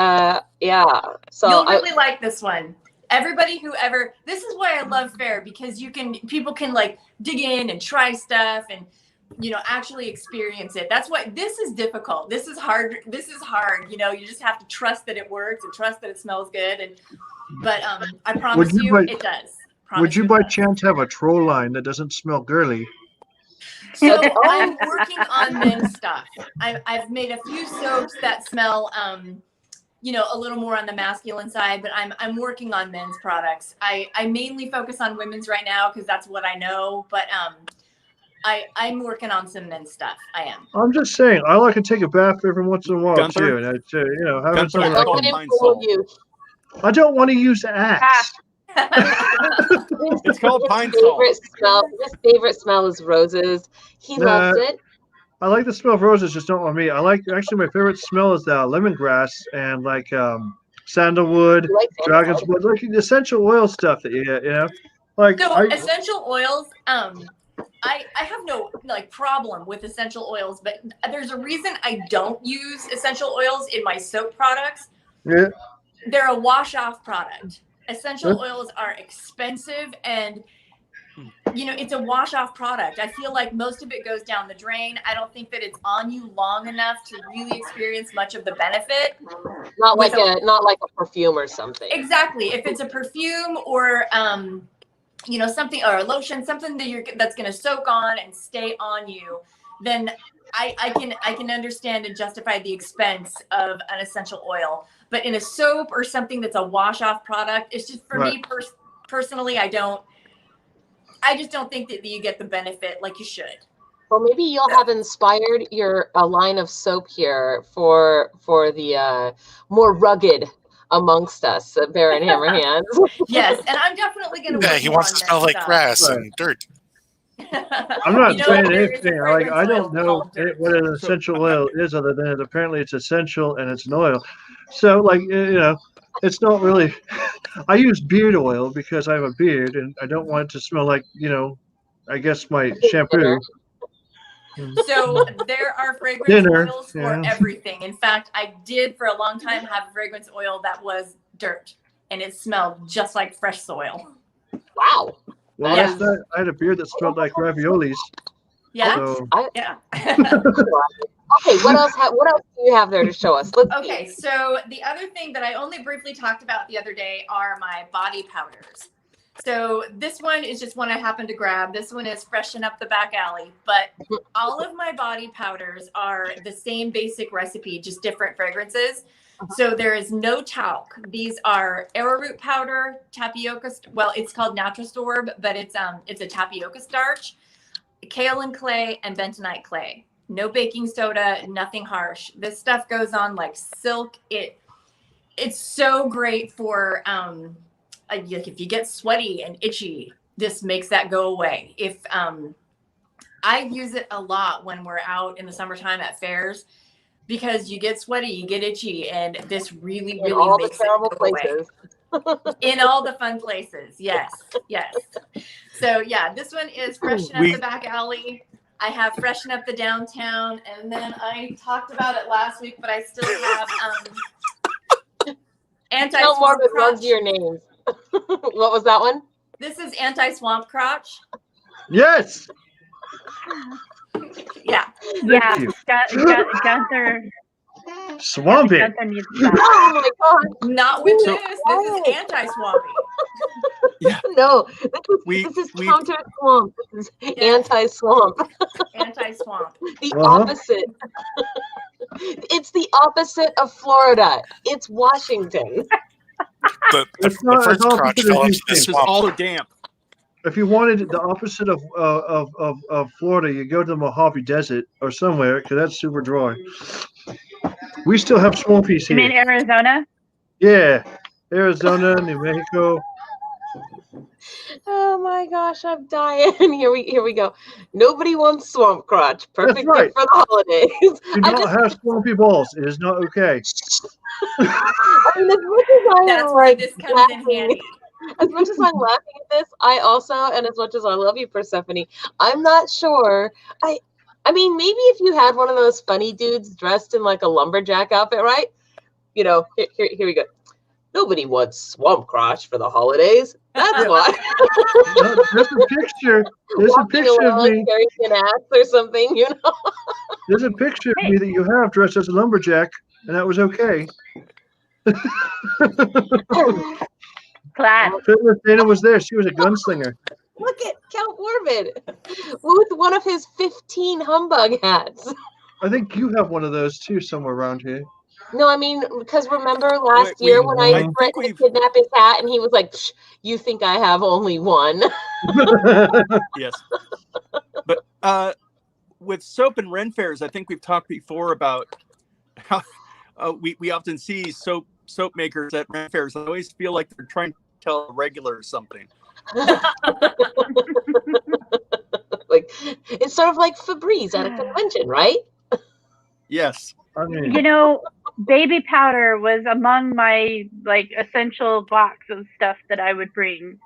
yeah. So you'll really like this one. Everybody who ever, this is why I love Fair, because people can like dig in and try stuff and actually experience it. That's why this is difficult. This is hard. You just have to trust that it works and trust that it smells good. But I promise it does. Would you by chance have a troll line that doesn't smell girly? So I'm working on men's stuff. I've made a few soaps that smell, a little more on the masculine side, but I'm working on men's products. I mainly focus on women's right now because that's what I know. But I'm working on some men's stuff. I am. I'm just saying, I like to take a bath every once in a while too, and having something like I don't want to use Axe. It's called pine salt. His favorite smell is roses. He loves it. I like the smell of roses, just not on me. My favorite smell is lemongrass and sandalwood, dragon's wood, like the essential oil stuff that you get, essential oils, I have no problem with essential oils, but there's a reason I don't use essential oils in my soap products. Yeah. They're a wash-off product. Essential oils are expensive, and it's a wash-off product. I feel like most of it goes down the drain. I don't think that it's on you long enough to really experience much of the benefit. Not like a perfume or something. Exactly. If it's a perfume or something, or a lotion, something that's going to soak on and stay on you, then I can understand and justify the expense of an essential oil. But in a soap or something that's a wash-off product, it's just for me personally, I just don't think that you get the benefit like you should. Well, maybe you'll have inspired a line of soap here for the more rugged amongst us, Bear and Hammer Hands. Yes, and I'm definitely going to. Yeah, he wants to smell like grass and dirt. I'm not saying anything. I don't know what an essential oil is, other than apparently it's essential and it's an oil. So, it's not really. I use beard oil because I have a beard and I don't want it to smell like, I guess my shampoo. So there are fragrance oils for everything. In fact, I did for a long time have a fragrance oil that was dirt, and it smelled just like fresh soil. Wow. Well, I had a beard that smelled like raviolis. Yeah. So. Yeah. Okay, what else do you have there to show us? Okay, so the other thing that I only briefly talked about the other day are my body powders. So this one is just one I happened to grab. This one is Freshen Up the Back Alley, but all of my body powders are the same basic recipe, just different fragrances. So there is no talc. These are arrowroot powder, tapioca. Well, it's called Natrastorb, but it's a tapioca starch, kaolin clay, and bentonite clay. No baking soda, nothing harsh. This stuff goes on like silk. It's so great for if you get sweaty and itchy, this makes that go away. If I use it a lot when we're out in the summertime at fairs, because you get sweaty, you get itchy, and this really makes it go away. In all the fun places, yes. So yeah, this one is Freshen Up the Back Alley. I have Freshen Up the Downtown, and then I talked about it last week, but I still have Anti-Swamp Crotch. Your names. What was that one? This is Anti-Swamp Crotch. Yes. Yeah. Gunther. Swamp it. Gunther needs to stop. Oh my god! Not with So- this. This is anti-swampy. No, We- this is we- counter swamp. This is Yeah. anti-swamp. Anti-swamp. The Uh-huh. opposite. It's the opposite of Florida. It's Washington. The It's not- first it's all crotch considered fell into these the things. It's just swamp. all damp. If you wanted the opposite of Florida, you go to the Mojave Desert or somewhere because that's super dry. We still have swampies You mean here. Arizona? Yeah, Arizona, New Mexico. Oh my gosh, I'm dying. Here we go. Nobody wants swamp crotch. Perfect right. gift for the holidays. Do I not just, have swampy balls. It is not okay. I mean, as much as I That's am where like this comes in laughing, handy. as much as I'm laughing at this, I also, and as much as I love you, Persephone, I'm not sure. I mean, maybe if you had one of those funny dudes dressed in like a lumberjack outfit, right? You know, here we go. Nobody wants swamp crotch for the holidays. That's Yeah. why. No, there's a picture. There's a Walking picture of around me. carrying an axe or something, you know. There's a picture of me that you have dressed as a lumberjack, and that was okay. Class. Dana was there. She was a gunslinger. Look at Count Morbid with one of his 15 humbug hats. I think you have one of those too somewhere around here. No, I mean, because remember last Wait, year we- when I I think threatened to we've- kidnap his hat and he was like, "Psh, you think I have only one?" Yes. But with soap and Ren fairs, I think we've talked before about how we often see soap makers at Ren fairs. I always feel like they're trying to tell a regular something. Like, it's sort of like Febreze at a convention, right? Yes. I mean, You know, baby powder was among my like essential box of stuff that I would bring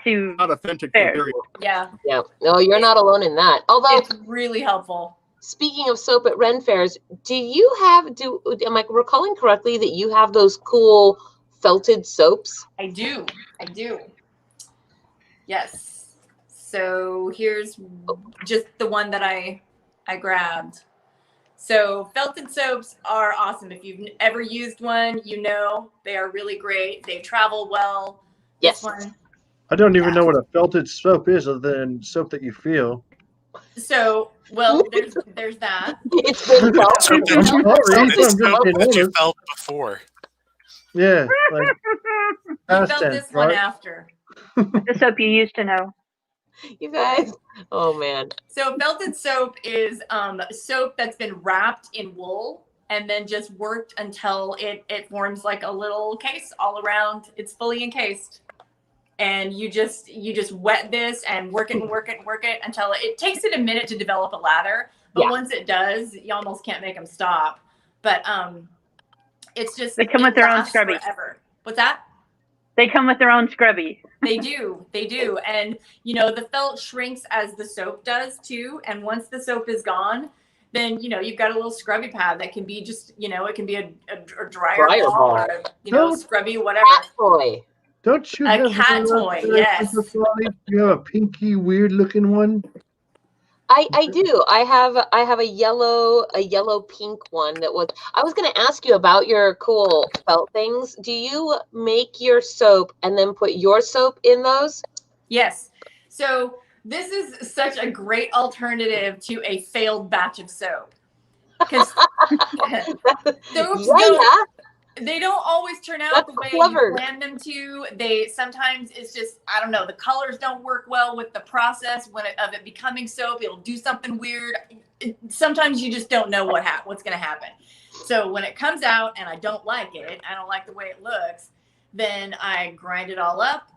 to. Not authentic. Fair. Very, Yeah, Yeah. No, you're not alone in that. Although, it's really helpful. speaking of soap at Ren fairs, am I recalling correctly that you have those cool felted soaps? I do. Yes. So here's just the one that I grabbed. So felted soaps are awesome. If you've ever used one, you know they are really great. They travel well. Yes. This one. I don't even know what a felted soap is other than soap that you feel. So, well, there's that. It's been felt. Soap I'm sorry, It's I'm soap just that you honest. felt before. Yeah, like You past felt tense, this one right? after. The soap you used to know. You guys. Oh man. So felted soap is soap that's been wrapped in wool and then just worked until it forms like a little case all around. It's fully encased. And you just wet this and work it until it takes it a minute to develop a lather. But Yeah. once it does, you almost can't make them stop. But it's just They come it with their own lasts scrubby. forever. What's that? They come with their own scrubby. They do. And, you know, the felt shrinks as the soap does too. And once the soap is gone, then, you know, you've got a little scrubby pad that can be just, you know, it can be a dryer ball or, you know, scrubby, whatever. Cat toy. Don't you A have cat one toy, of those, yes. Mr. Frawley? You have a pinky, weird looking one. I do. I have a yellow pink one that was. I was going to ask you about your cool felt things. Do you make your soap and then put your soap in those? Yes. So this is such a great alternative to a failed batch of soap. Because soaps don't, they don't always turn out the way clever. you plan them to. They sometimes it's just, I don't know, the colors don't work well with the process of it becoming soap. It'll do something weird. Sometimes you just don't know what's going to happen. So when it comes out and I don't like it, I don't like the way it looks, then I grind it all up.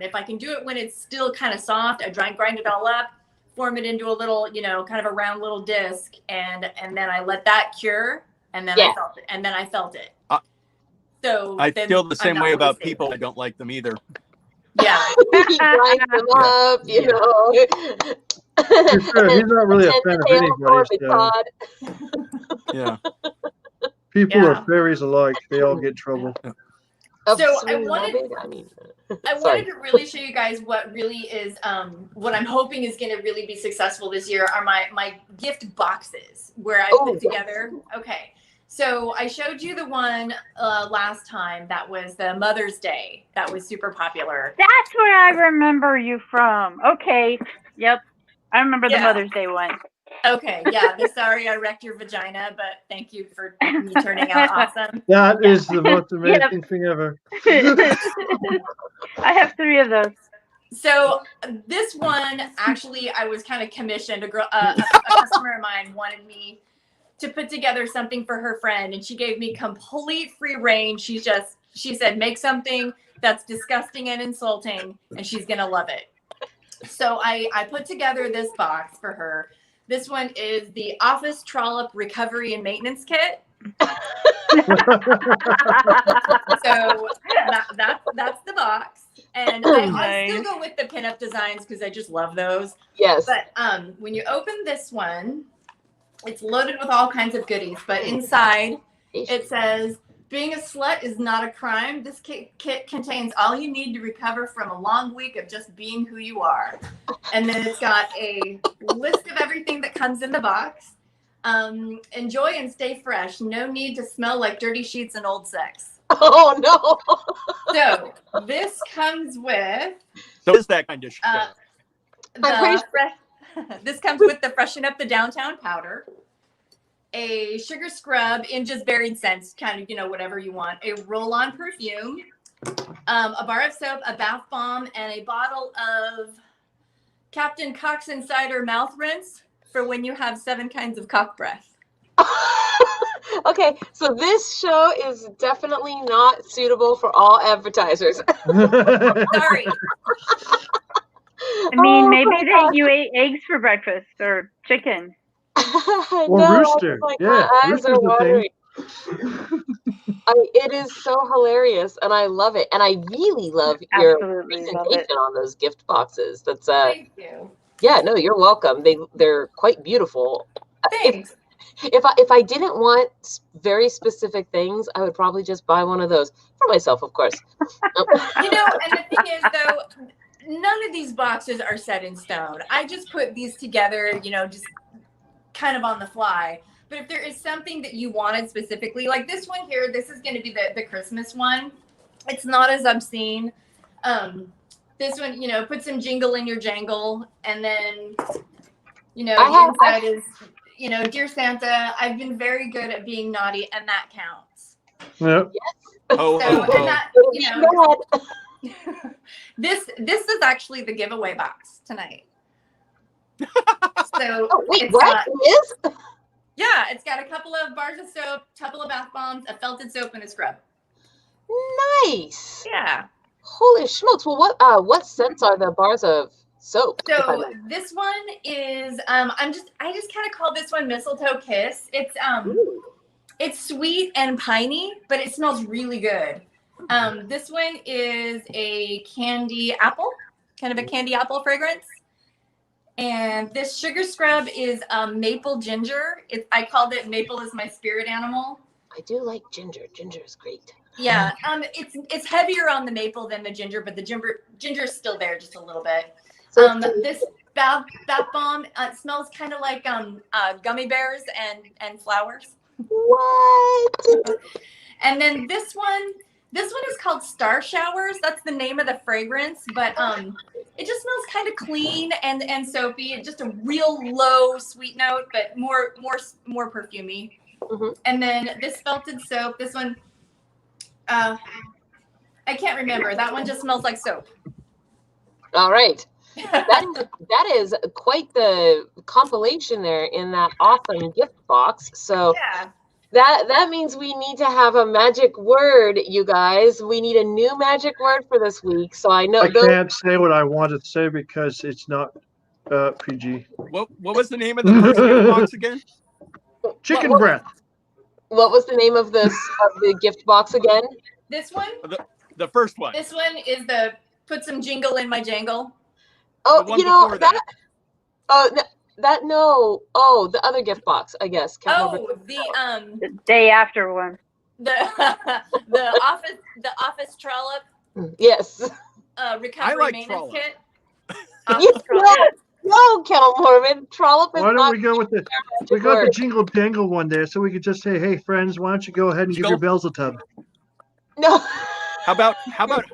If I can do it when it's still kind of soft, I grind it all up, form it into a little, you know, kind of a round little disc, and then I let that cure, and then I felt it. So I then feel the same I'm way not about wasting people. it. I don't like them either. Yeah. He grinds them up, you know. Sure, he's not really a fan of Tail anybody. Todd. Yeah. People Yeah. are fairies alike. They all get trouble. Of So I Sweet wanted- Rabbit? I mean, I sorry. wanted to really show you guys what really is, what I'm hoping is going to really be successful this year are my gift boxes where I Oh, put together. Okay. So I showed you the one last time that was the Mother's Day. That was super popular. That's where I remember you from. Okay. Yep. I remember the Mother's Day one. Okay. Yeah. Sorry I wrecked your vagina, but thank you for me turning out awesome. That is the most amazing thing ever. I have 3 of those. So this one, actually, I was kind of commissioned. A customer of mine wanted me to put together something for her friend, and she gave me complete free reign. She said, make something that's disgusting and insulting, and she's gonna love it. So I put together this box for her. This one is the Office Trollop Recovery and Maintenance Kit. So that's the box, and I still go with the pinup designs because I just love those. Yes. But when you open this one, it's loaded with all kinds of goodies. But inside, it says, "Being a slut is not a crime. This kit contains all you need to recover from a long week of just being who you are." And then it's got a list of everything that comes in the box. Enjoy and stay fresh. No need to smell like dirty sheets and old sex. Oh no! So this comes with. So is that kind of shit? This comes with the Freshen Up the Downtown powder, a sugar scrub in just varied scents, kind of whatever you want. A roll-on perfume, a bar of soap, a bath bomb, and a bottle of Captain Cock's Insider mouth rinse for when you have 7 kinds of cock breath. Okay, so this show is definitely not suitable for all advertisers. Sorry. I mean, maybe you ate eggs for breakfast or chicken. Or rooster. Yeah, eyes are watering. It is so hilarious, and I love it. And I really love your presentation on those gift boxes. That's Thank you. Yeah, no, you're welcome. They're quite beautiful. Thanks. If I didn't want very specific things, I would probably just buy one of those for myself, of course. And the thing is, though, none of these boxes are set in stone. I just put these together, just kind of on the fly. But if there is something that you wanted specifically, like this one here, this is going to be the Christmas one. It's not as obscene. This one, put some jingle in your jangle, and then, inside is, Dear Santa, I've been very good at being naughty, and that counts. Yep. Yes. This is actually the giveaway box tonight. So wait, what? It is? Yeah, it's got a couple of bars of soap, a couple of bath bombs, a felted soap, and a scrub. Nice. Yeah. Holy smokes! Well, what scents are the bars of soap? So this one is I just kind of call this one Mistletoe Kiss. It's sweet and piney, but it smells really good. This one is a candy apple, kind of a candy apple fragrance. And this sugar scrub is maple ginger. I called it Maple is my spirit animal. I do like ginger. Ginger is great. Yeah, it's heavier on the maple than the ginger, but the ginger is still there just a little bit. So this bath bomb smells kind of like gummy bears and flowers. What? And then this one is called Star Showers. That's the name of the fragrance, but it just smells kind of clean and soapy. It's just a real low sweet note, but more perfumey. Mm-hmm. And then this felted soap. This one, I can't remember. That one just smells like soap. All right. That is quite the compilation there in that awesome gift box. So yeah. That means we need to have a magic word, you guys. We need a new magic word for this week. So I know I can't say what I want to say because it's not PG. What was the name of the first gift box again? Chicken breath. What was the name of the gift box again? This one? The first one. This one is the put some jingle in my jangle. Oh, the other gift box, I guess. The day after one. The office trollop. Yes. Recovery maintenance trollop. kit. No, Kettle Mormon. Trollop is Why don't not we go with the? magic We got the word. jingle jangle one there, so we could just say, "Hey, friends, why don't you go ahead and give your bells a tub?" No. How about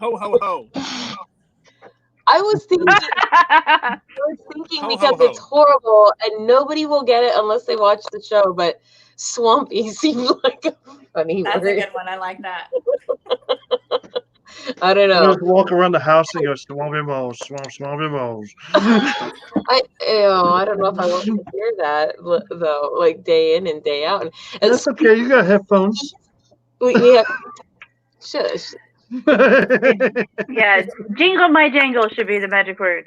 ho ho ho? I was thinking Ho, because ho, ho. it's horrible and nobody will get it unless they watch the show, but swampy seems like a funny That's a word. good one. I like that. I don't know. Just walk around the house and go, "Swampy balls, swampy balls." I don't know if I want to hear that though, like day in and day out. And That's okay. You got headphones. we have shush. Yeah, jingle my jangle should be the magic word.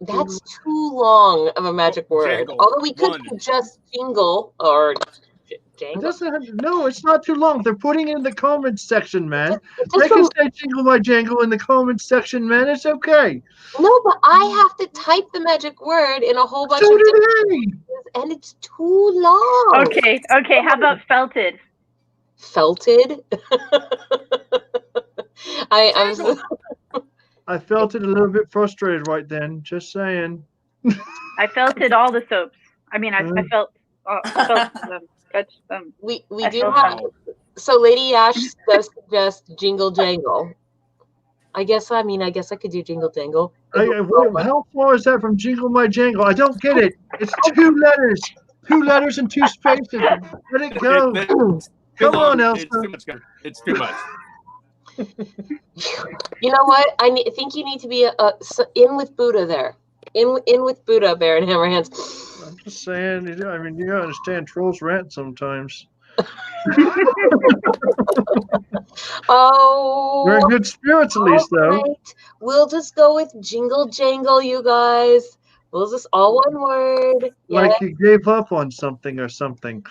That's too long of a magic word. Jangle. Although we could One. just jingle or jangle. No, it's not too long. They're putting it in the comments section, man. They Just can say "jingle my jangle" in the comments section, man. It's okay. No, but I have to type the magic word in a whole bunch So of do different they. places, and it's too long. Okay. How about felted? Felted. I'm I felt it a little bit frustrated right then. Just saying. I felted all the soaps. I mean, I felt them, touched them. we I do felt have. them. So Lady Ash does suggest jingle jangle. I guess I could do jingle jangle. How far is that from "jingle my jangle"? I don't get it. It's 2 letters. 2 letters and 2 spaces. Let it go. Come on, Elsa. It's too much. It's too much. You know what? Think you need to be in with Buddha there. In with Buddha, Bear and Hammerhands. I'm just saying. You gotta understand trolls rant sometimes. Oh, We're in good spirits at least, though. right. We'll just go with jingle jangle, you guys. We'll just all one word. Like you gave up on something or something.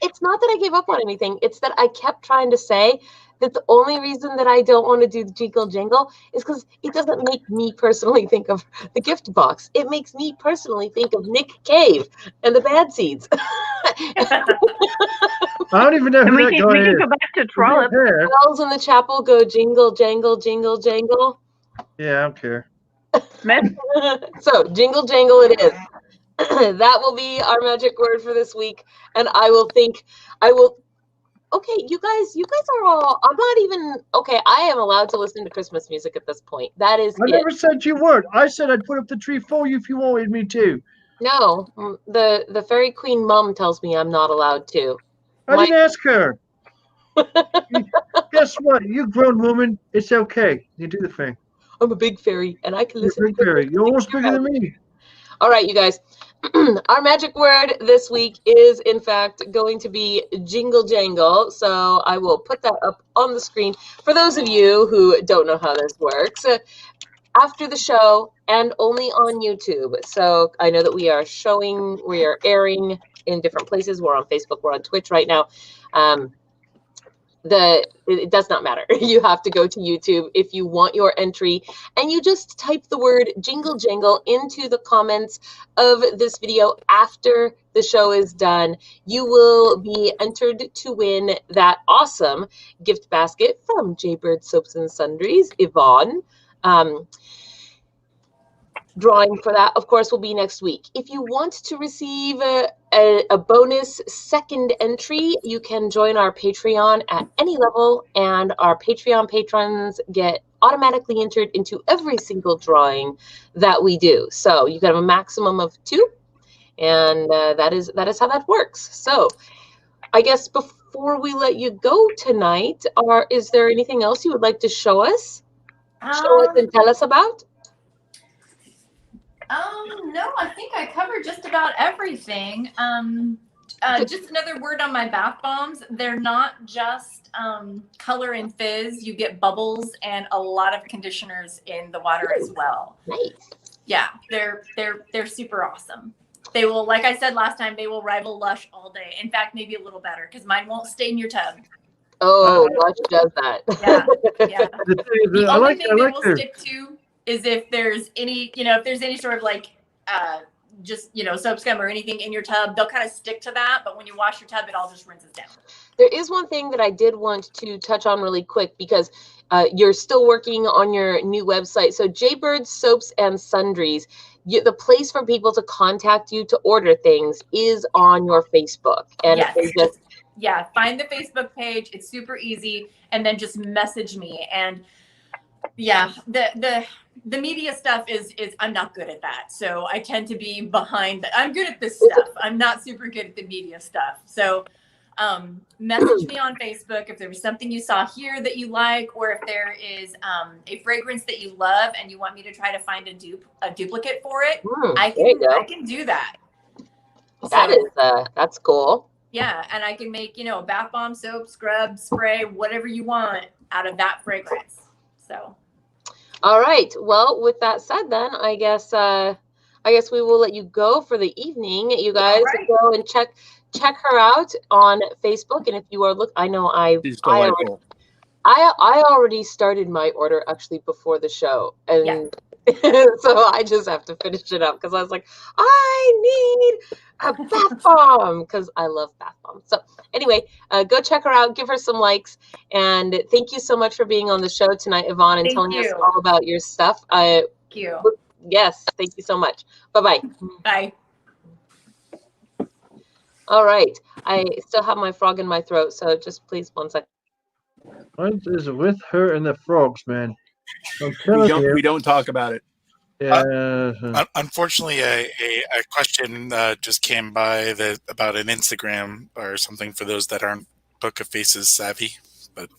It's not that I gave up on anything. It's that I kept trying to say that the only reason that I don't want to do the jingle jangle is because it doesn't make me personally think of the gift box. It makes me personally think of Nick Cave and the Bad Seeds. I don't even know who we that can guy is. go back to Trollop. Bells in the chapel go jingle jangle jingle jangle. Yeah, I don't care. Smith? So jingle jangle it is. That will be our magic word for this week, and I will. Okay, you guys are all. I'm not even. Okay, I am allowed to listen to Christmas music at this point. That is. I never said you weren't. I said I'd put up the tree for you if you wanted me to. No, the fairy queen mum tells me I'm not allowed to. I didn't ask her. Guess what? You grown woman. It's okay. You do the thing. I'm a big fairy, and I can You're listen. a big fairy. You're almost bigger than me. All right, you guys. Our magic word this week is, in fact, going to be jingle jangle. So I will put that up on the screen for those of you who don't know how this works. After the show and only on YouTube. So I know that we are airing in different places. We're on Facebook, we're on Twitch right now. It does not matter. You have to go to YouTube if you want your entry, and you just type the word jingle jangle into the comments of this video after the show is done. You will be entered to win that awesome gift basket from Jaybird Soaps and Sundries, Yvonne. Drawing for that, of course, will be next week. If you want to receive a bonus second entry, you can join our Patreon at any level, and our Patreon patrons get automatically entered into every single drawing that we do. So you can have a maximum of 2, and that is how that works. So I guess before we let you go tonight, is there anything else you would like to show us? Show us and tell us about? No, I think I covered just about everything. Just another word on my bath bombs. They're not just color and fizz. You get bubbles and a lot of conditioners in the water as well. Nice. Yeah, they're super awesome. They will, like I said last time, they will rival Lush all day. In fact, maybe a little better because mine won't stain your tub. Oh, Lush does that. Yeah. The only thing they will her. stick to is if there's any sort of like just, soap scum or anything in your tub, they'll kind of stick to that. But when you wash your tub, it all just rinses down. There is one thing that I did want to touch on really quick, because you're still working on your new website. So Jaybird Soaps and Sundries, the place for people to contact you to order things is on your Facebook. And Yes. they just, Yeah, find the Facebook page. It's super easy. And then just message me. And yeah, the media stuff is I'm not good at that. So I tend to be behind. I'm good at this stuff. I'm not super good at the media stuff. So message me on Facebook if there was something you saw here that you like, or if there is a fragrance that you love and you want me to try to find a duplicate for it. I can do that. That's cool. Yeah, and I can make, bath bomb, soap, scrub, spray, whatever you want out of that fragrance. So. All right. Well, with that said, then I guess we will let you go for the evening. You guys go and check her out on Facebook. And if you are I already started my order actually before the show, and so I just have to finish it up because I was like, I need a bath bomb because I love bath bombs. So anyway, go check her out, give her some likes, and thank you so much for being on the show tonight, Yvonne, and telling us all about your stuff. Thank you. Yes, thank you so much. Bye-bye. Bye. All right. I still have my frog in my throat, so just please 1 second. What is with her and the frogs, man? We don't talk about it. Yeah. Unfortunately, a question just came by about an Instagram or something for those that aren't Book of Faces savvy, but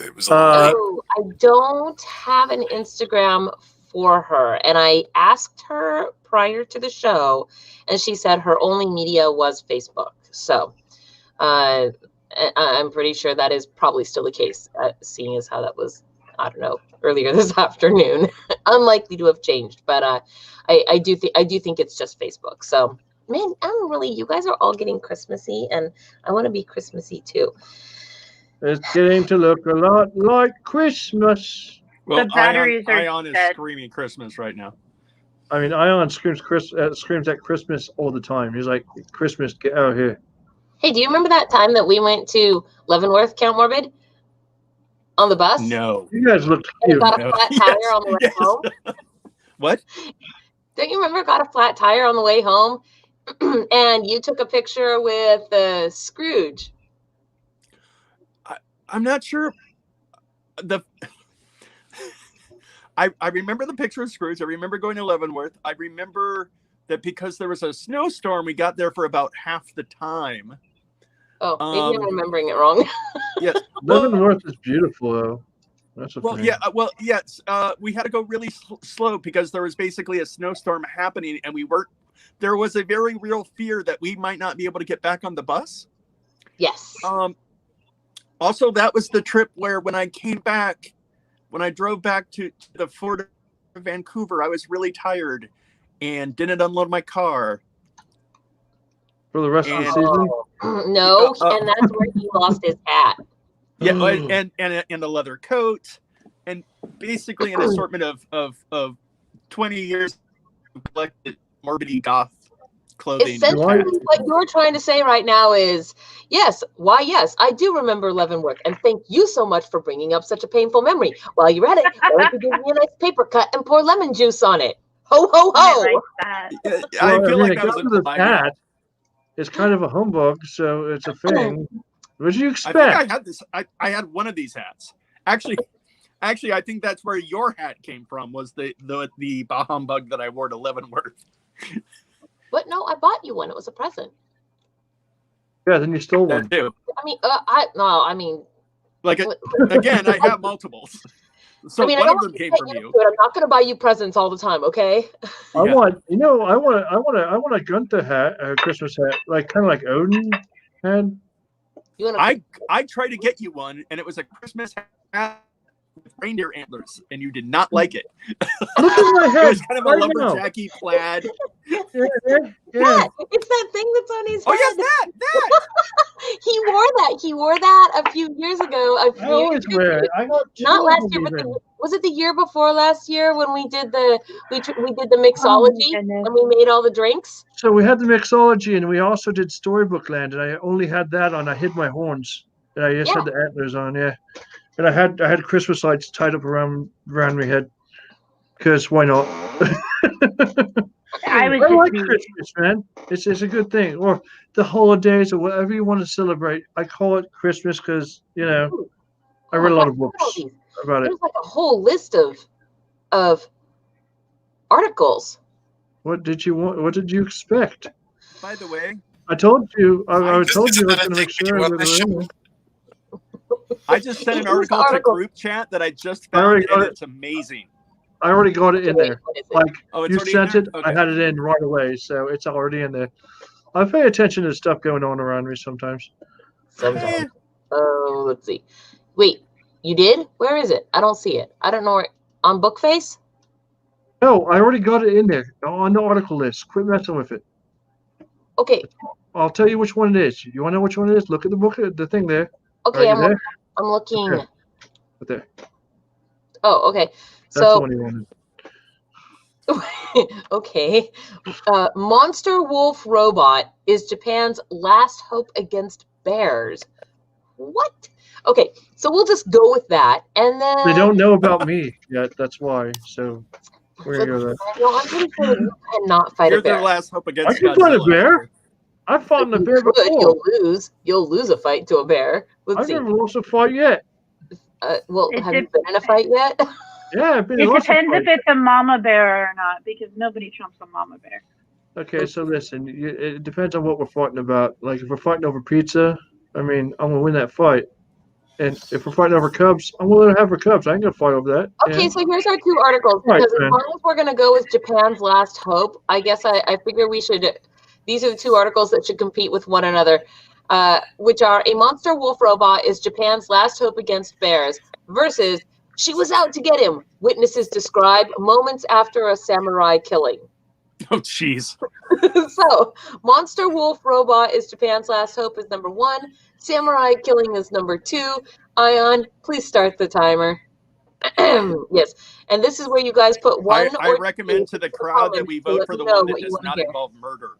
it was. I don't have an Instagram for her, and I asked her prior to the show, and she said her only media was Facebook. So, I'm pretty sure that is probably still the case, seeing as how that was, I don't know, earlier this afternoon. Unlikely to have changed, but I do think it's just Facebook. So, man, you guys are all getting Christmassy, and I want to be Christmassy too. It's getting to look a lot like Christmas. Well, The batteries are Ion is dead. screaming Christmas right now. I mean, Ion screams at Christmas all the time. He's like, Christmas, get out of here. Hey, do you remember that time that we went to Leavenworth, Count Morbid, on the bus? No. You guys look And cute. got a flat tire on the way home? What? Don't you remember got a flat tire on the way home? And you took a picture with Scrooge. I'm not sure. I remember the picture of Scrooge. I remember going to Leavenworth. I remember that because there was a snowstorm, we got there for about half the time. Oh, maybe I'm remembering it wrong. Yes. Leavenworth is beautiful, though. That's Well, yes. We had to go really slow because there was basically a snowstorm happening, and there was a very real fear that we might not be able to get back on the bus. Yes. Also, that was the trip where when I drove back to the Fort of Vancouver, I was really tired and didn't unload my car. For the rest of the season? No, and that's where he lost his hat. Yeah, and a leather coat, and basically an assortment of 20 years of collected morbidity goth clothing. Essentially, what you're trying to say right now is, yes, I do remember Leavenworth, and thank you so much for bringing up such a painful memory. While you're at it, why don't you give me a nice paper cut and pour lemon juice on it? Ho, ho, ho! I like that. I feel like that was a hat. It's kind of a humbug, so it's a thing. What did you expect? I think I had this. I had one of these hats. Actually, I think that's where your hat came from. Was the bah humbug that I wore to Leavenworth? What? No, I bought you one. It was a present. Yeah, then you stole one. Too. I mean, again, I have multiples. So one of them came from you. I'm not going to buy you presents all the time, okay? I want a Gunther hat, a Christmas hat, kind of like Odin had. I tried to get you one, and it was a Christmas hat with reindeer antlers, and you did not like it. Look at my head. It was kind of a lumberjacky plaid. Yeah. It's that thing that's on his head. Oh yes, that. He wore that a few years ago. I always wear it. I got not last year, but Was it the year before last year when we did the mixology and we made all the drinks? So we had the mixology, and we also did Storybook Land, and I only had that on. I hid my horns, and I just had the antlers on. Yeah, and I had Christmas lights tied up around my head, because why not? I like Christmas, man. It's a good thing, or the holidays, or whatever you want to celebrate. I call it Christmas because I read a lot of books about it. There's like a whole list of articles. What did you want? What did you expect? By the way, I told you. I told you I was going to make sure. I just sent an article to group chat that I just found, and it's amazing. I already got it in there. Like you sent it, okay. I had it in right away, so it's already in there. I pay attention to stuff going on around me sometimes. Sometimes. Oh, let's see. Wait, you did? Where is it? I don't see it. I don't know where. On Bookface? No, I already got it in there on the article list. Quit messing with it. Okay. I'll tell you which one it is. You want to know which one it is? Look at the book, the thing there. Okay, I'm looking. Right there. Oh, okay. That's the one you wanted. Okay. Monster Wolf Robot is Japan's last hope against bears. What? Okay, so we'll just go with that, and then they don't know about me yet. That's why. So we're gonna go there. No, I'm pretty sure you cannot fight a bear. You're their last hope against. I can fight a bear. I've fought a bear before. You'll lose. You'll lose a fight to a bear. Let's see. I've never lost a fight yet. Well, have you been in a fight yet? Yeah, I've been. It depends if it's a mama bear or not, because nobody trumps a mama bear. Okay, so listen, it depends on what we're fighting about. Like if we're fighting over pizza, I mean, I'm gonna win that fight. And if we're fighting over cubs, I'm willing to have our cubs. I ain't gonna fight over that. Okay, so here's our two articles. Because as long as we're gonna go with Japan's last hope, I guess I figure we should. These are the two articles that should compete with one another, which are a monster wolf robot is Japan's last hope against bears versus she was out to get him. Witnesses describe moments after a samurai killing. Oh, jeez. So, Monster Wolf Robot is Japan's last hope is number 1. Samurai killing is number 2. Ion, please start the timer. Yes, and this is where you guys put one. I recommend to the crowd that we vote for the one that does not involve murder.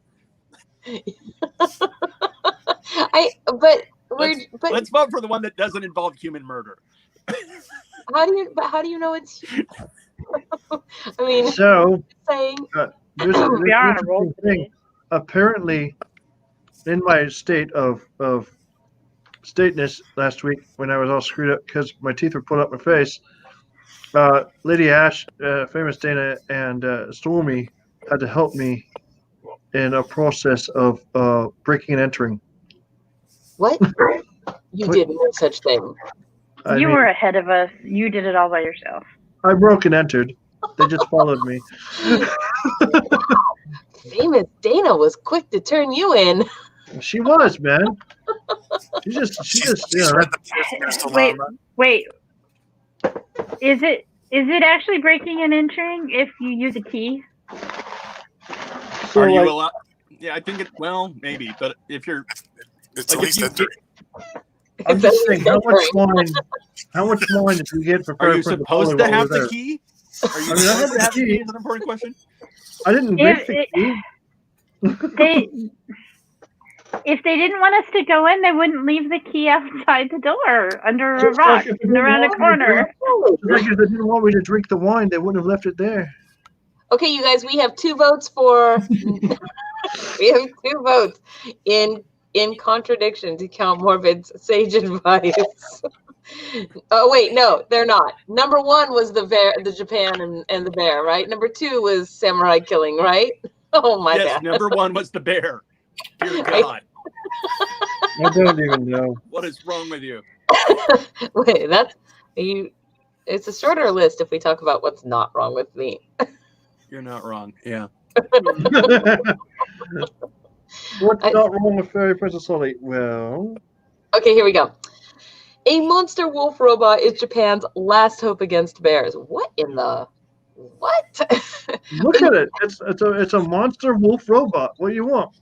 Let's vote for the one that doesn't involve human murder. How do you know it's? I mean, so saying. There's a thing. Apparently, in my state of stateness last week, when I was all screwed up because my teeth were put up my face, Lady Ash, famous Dana, and Stormy had to help me in a process of breaking and entering. What? You did no such thing. You were ahead of us. You did it all by yourself. I broke and entered. They just followed me. Famous Dana was quick to turn you in. She was, man. She just Wait. Is it actually breaking and entering if you use a key? Are you allowed? Yeah, I think it. Well, maybe, but if you're, it's like at least entering. I'm just saying, how much wine did you get for? Are you supposed to have the key? Are you supposed to have the key? Is an important question. I didn't break the key. If they didn't want us to go in, they wouldn't leave the key outside the door under a rock around a corner. Like if they didn't want me to drink the wine, they wouldn't have left it there. Okay, you guys, we have 2 votes for. We have 2 votes in contradiction to Count Morbid's sage advice. Oh wait, no, they're not. Number 1 was the Japan and the bear, right? Number 2 was samurai killing, right? Oh my God. Yes, number 1 was the bear. Dear God. I don't even know. What is wrong with you? Wait, it's a shorter list if we talk about what's not wrong with me. You're not wrong. Yeah. What's not wrong with Fairy Princess Holly? Well. Okay, here we go. A monster wolf robot is Japan's last hope against bears. What in the what? Look at it. It's a monster wolf robot. What do you want?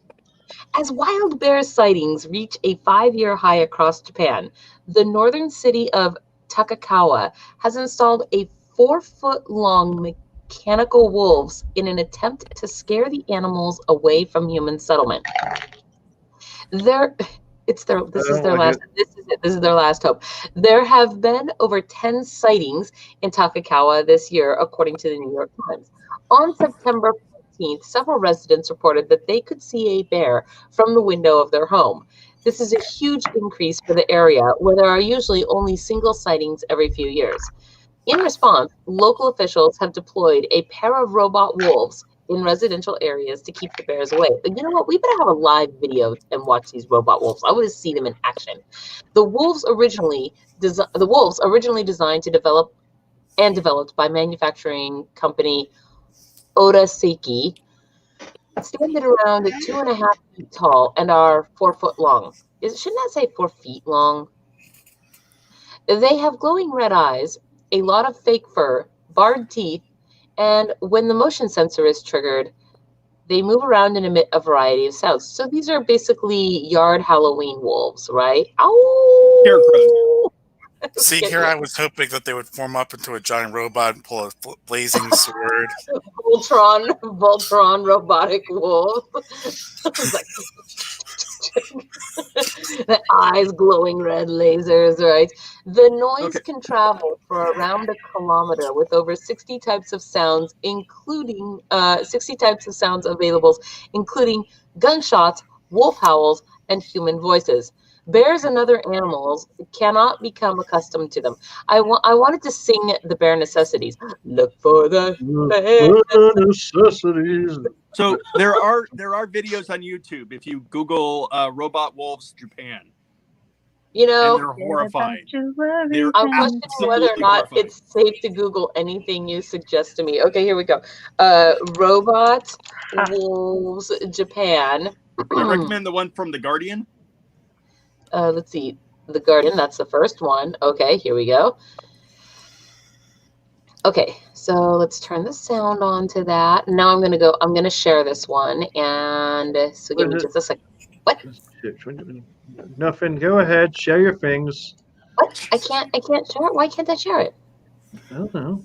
As wild bear sightings reach a 5-year high across Japan, the northern city of Takakawa has installed a 4-foot-long mechanical wolves in an attempt to scare the animals away from human settlement. This is their last hope. There have been over 10 sightings in Takakawa this year, according to the New York Times. On September 15th, several residents reported that they could see a bear from the window of their home. This is a huge increase for the area, where there are usually only single sightings every few years. In response, local officials have deployed a pair of robot wolves in residential areas to keep the bears away. But you know what? We better have a live video and watch these robot wolves. I want to see them in action. The wolves originally designed to develop and developed by manufacturing company Oda Seiki, stand at around 2.5 feet tall and are 4 foot long. Shouldn't that say 4 feet long? They have glowing red eyes, a lot of fake fur, barred teeth, and when the motion sensor is triggered, they move around and emit a variety of sounds. So these are basically yard Halloween wolves, right? Ow! Scarecrows. See, here I was hoping that they would form up into a giant robot and pull a blazing sword. Voltron robotic wolf. The eyes glowing red lasers, right? The noise can travel for around 1 kilometer with over 60 types of sounds, including 60 types of sounds available, including gunshots, wolf howls, and human voices. Bears and other animals cannot become accustomed to them. I wanted to sing the bear necessities. Look for the bear necessities. So there are videos on YouTube if you Google robot wolves Japan. You know, and they're horrifying. I'm questioning whether or not it's safe to Google anything you suggest to me. Okay, here we go. Robot wolves Japan. I recommend the one from The Guardian. Let's see, The Guardian, that's the first one. Okay, here we go. Okay, so let's turn the sound on to that. Now I'm gonna share this one, and so give me just a second. What? Nothing. Go ahead, share your things. What? I can't share it? Why can't I share it? I don't know.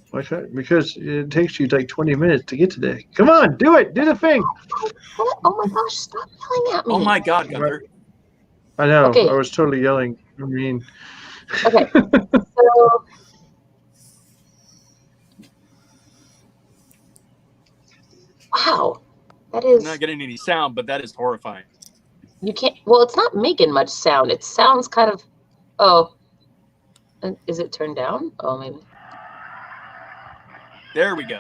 Because it takes you like 20 minutes to get to there. Come on, do it. Do the thing. What? Oh my gosh, stop yelling at me. Oh my God, Gunther. I know. Okay. I was totally yelling. I mean. Okay. So. Wow. That is. I'm not getting any sound, but that is horrifying. You can't. Well, it's not making much sound. It sounds kind of. Oh. Is it turned down? Oh, maybe. There we go.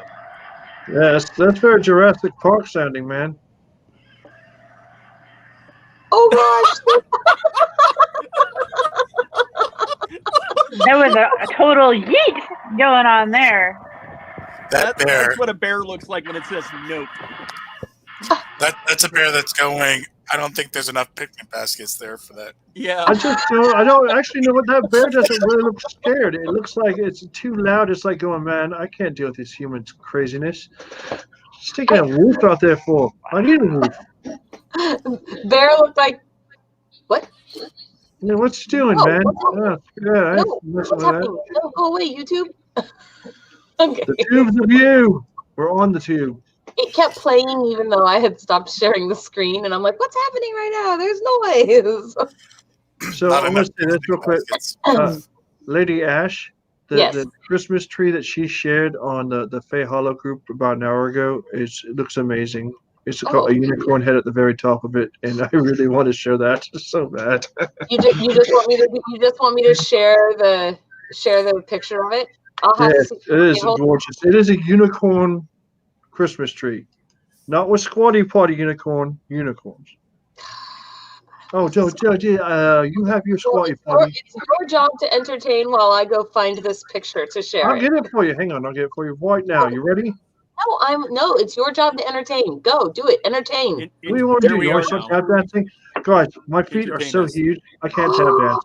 Yes, that's very Jurassic Park sounding, man. Oh gosh. There was a total yeet going on there. That's what a bear looks like when it says nope. That's a bear that's going. I don't think there's enough picnic baskets there for that. Yeah. I don't actually know what that bear doesn't really look scared. It looks like it's too loud. It's like going, man, I can't deal with this human craziness. Just taking a wolf out there for. I need a wolf. Bear looked like what? Yeah, what's he doing, man? What's happening? No, go away, YouTube. Okay. The tube's of you. We're on the tube. It kept playing even though I had stopped sharing the screen, and I'm like, "What's happening right now? There's noise." So I'm gonna say this real quick. Lady Ash, the Christmas tree that she shared on the FAE Hollow group about an hour ago it looks amazing. It's got a unicorn head at the very top of it, and I really want to share that so bad. You just want me to share the picture of it? I'll have to see. It is gorgeous. It is a unicorn Christmas tree, not with squatty potty unicorns. Oh, Joe, you have your squatty potty. It's your job to entertain while I go find this picture to share. I'll get it for you. Hang on, I'll get it for you right now. You ready? No, it's your job to entertain. Go, do it. Entertain. What do you want to do? You want to start tap dancing? Guys, my feet are so huge, I can't tap dance.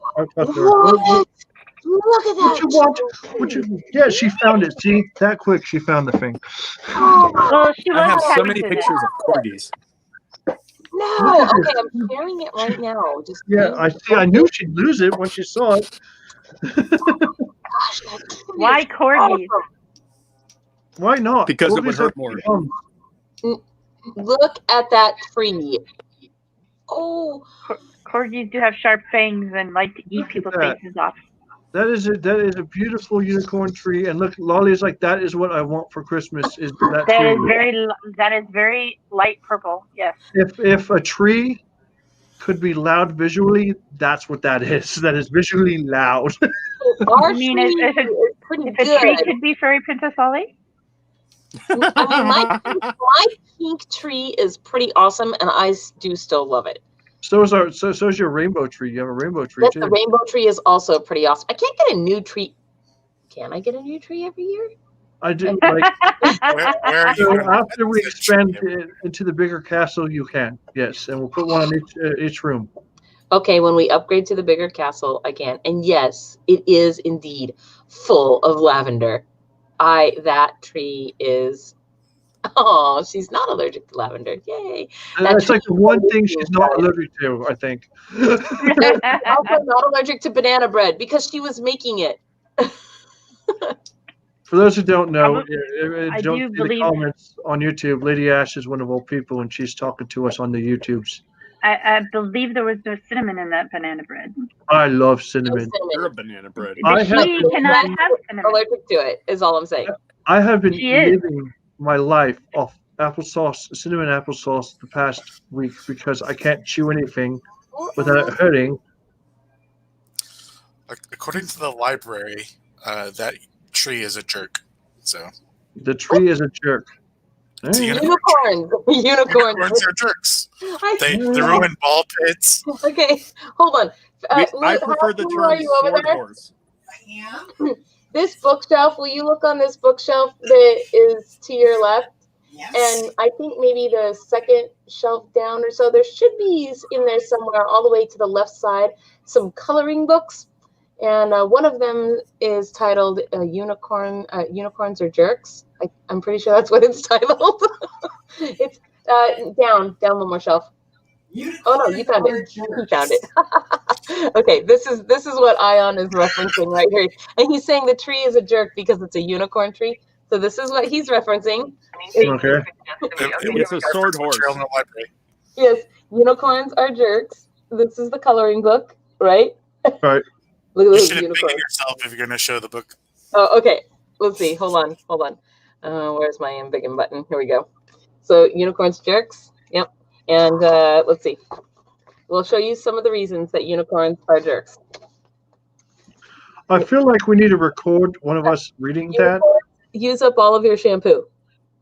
Look at that. What you? Yeah, she found it. See, that quick, she found the thing. Well, she I have was so many pictures of corgis. No, okay, I'm sharing it right now. Just I knew she'd lose it when she saw it. Gosh, Why corgis? Why not? Because it would Nobody's hurt ever more. come. Look at that tree. Oh, Corgis do have sharp fangs and like to eat Look at people's that. faces off. That is a beautiful unicorn tree. And look, Lolly's like, that is what I want for Christmas. Is that tree? That is very light purple. Yes. If a tree could be loud visually, that's what that is. That is visually loud. our I mean, tree if is pretty a tree good. could be Fairy Princess Lolly. I mean, my pink tree is pretty awesome, and I do still love it. So's your rainbow tree. You have a rainbow tree Yes, too. the rainbow tree is also pretty awesome. I can't get a new tree. Can I get a new tree every year? I do like. Where are you? So gonna- after we expand into the bigger castle, you can. Yes, and we'll put one in each room. Okay, when we upgrade to the bigger castle, I can. And yes, it is indeed full of lavender. That tree is. Oh, she's not allergic to lavender. Yay! That's like the one thing she's not allergic to, I think. Also not allergic to banana bread because she was making it. For those who don't know, I don't do see the believe- comments on YouTube, Lady Ash is one of our people, and she's talking to us on the YouTubes. I believe there was no cinnamon in that banana bread. I love cinnamon. You're a banana bread. I have She been- cannot have cinnamon. Allergic to it is all I'm saying. I have been She is. living my life off applesauce, cinnamon applesauce, the past week because I can't chew anything without it hurting. According to the library, that tree is a jerk. So The tree is a jerk. It's a Hey, Unicorns. unicorns are jerks. They ruin ball pits. Okay, hold on. I Lou, prefer how the cool are term you over sword there? horse. This bookshelf, will you look on this bookshelf that is to your left? Yes. And I think maybe the second shelf down or so, there should be in there somewhere all the way to the left side some coloring books. And one of them is titled Unicorns Are Jerks. I'm pretty sure that's what it's titled. It's down one more shelf. Oh no, you found it. You found it. Okay, this is what Ion is referencing right here, and he's saying the tree is a jerk because it's a unicorn tree. So this is what he's referencing. Okay. It's a sword horse. Material in the library. Yes, unicorns are jerks. This is the coloring book, right? Right. Look at You those should have been unicorns. it yourself if you're going to show the book. Oh, okay. Let's see. Hold on. Where's my embiggen button? Here we go. So unicorns jerks. Yep. And let's see. We'll show you some of the reasons that unicorns are jerks. I feel like we need to record one of us reading that. Unicorns use up all of your shampoo.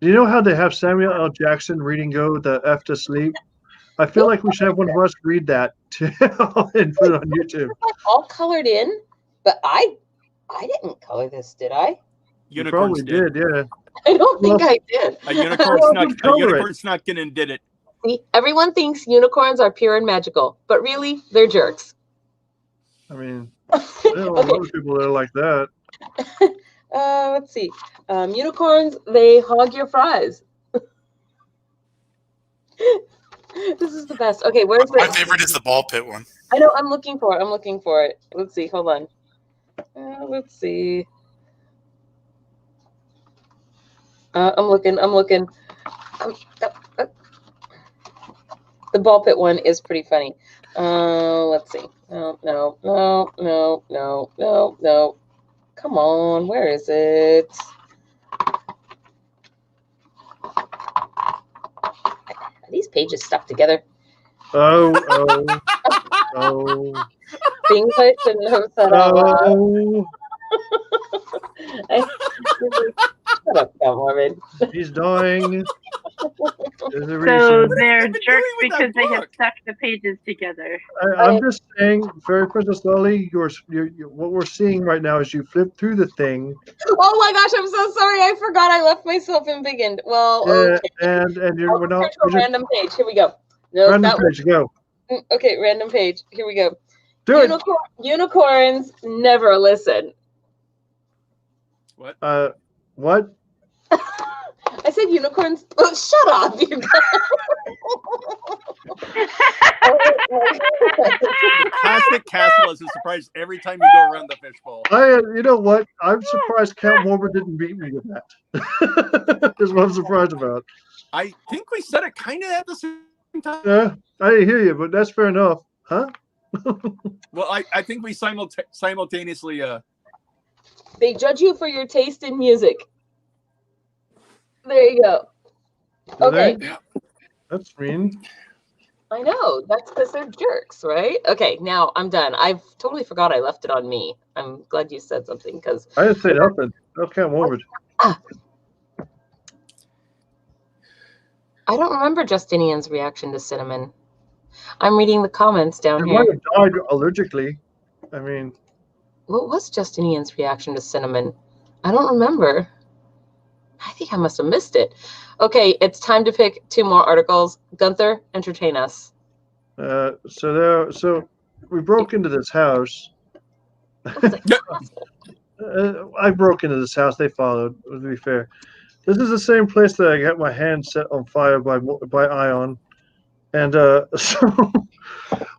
Do you know how they have Samuel L. Jackson reading Go the F to Sleep? I feel like we should have one of us read that and put it on YouTube. All colored in, but I didn't color this, did I? You Unicorns probably did, yeah. I don't think I did. A unicorn snuck in and did it. See, everyone thinks unicorns are pure and magical, but really, they're jerks. I mean, there are a lot of people that are like that. Let's see. Unicorns, they hog your fries. This is the best. Okay, where's My the? favorite is the ball pit one. I know. I'm looking for it. Let's see. Hold on. Let's see. I'm looking. The ball pit one is pretty funny. Let's see. No. Come on. Where is it? Are these pages stuck together? Oh. Things I shouldn't have said out loud. Oh. Shut up, Morbid. He's dying. There's a So reason. they're I've been jerks doing with that because they have book. stuck the pages together. I'm just saying, Fairy Princess Lolly, what we're seeing right now is you flip through the thing, Oh my gosh, I'm so sorry. I forgot I left myself embiggened. Well, okay. and we're not. Search for random page. Here we go. No, Random that page, go. one. Okay, random page. Here we go. Do it. Unicorns never listen. What? What? I said unicorns. Oh, shut up, you guys. Pass think Castle is a surprise every time you go around the fishbowl. You know what? I'm surprised Count Warber didn't beat me with that. That's what I'm surprised about. I think we said it kind of at the same time. Yeah, I didn't hear you, but that's fair enough, huh? Well, I think we simultaneously. They judge you for your taste in music. There you go. Okay. That's mean. I know. That's because they're jerks, right? Okay, now I'm done. I've totally forgot I left it on me. I'm glad you said something because I didn't say nothing. That's Count Warber. I don't remember Justinian's reaction to cinnamon. I'm reading the comments down He here. might have died allergically. I mean, What was Justinian's reaction to cinnamon? I don't remember. I think I must have missed it. Okay, it's time to pick 2 more articles. Gunther, entertain us. so we broke into this house. I broke into this house. They followed. To be fair, this is the same place that I got my hand set on fire by Ion, and so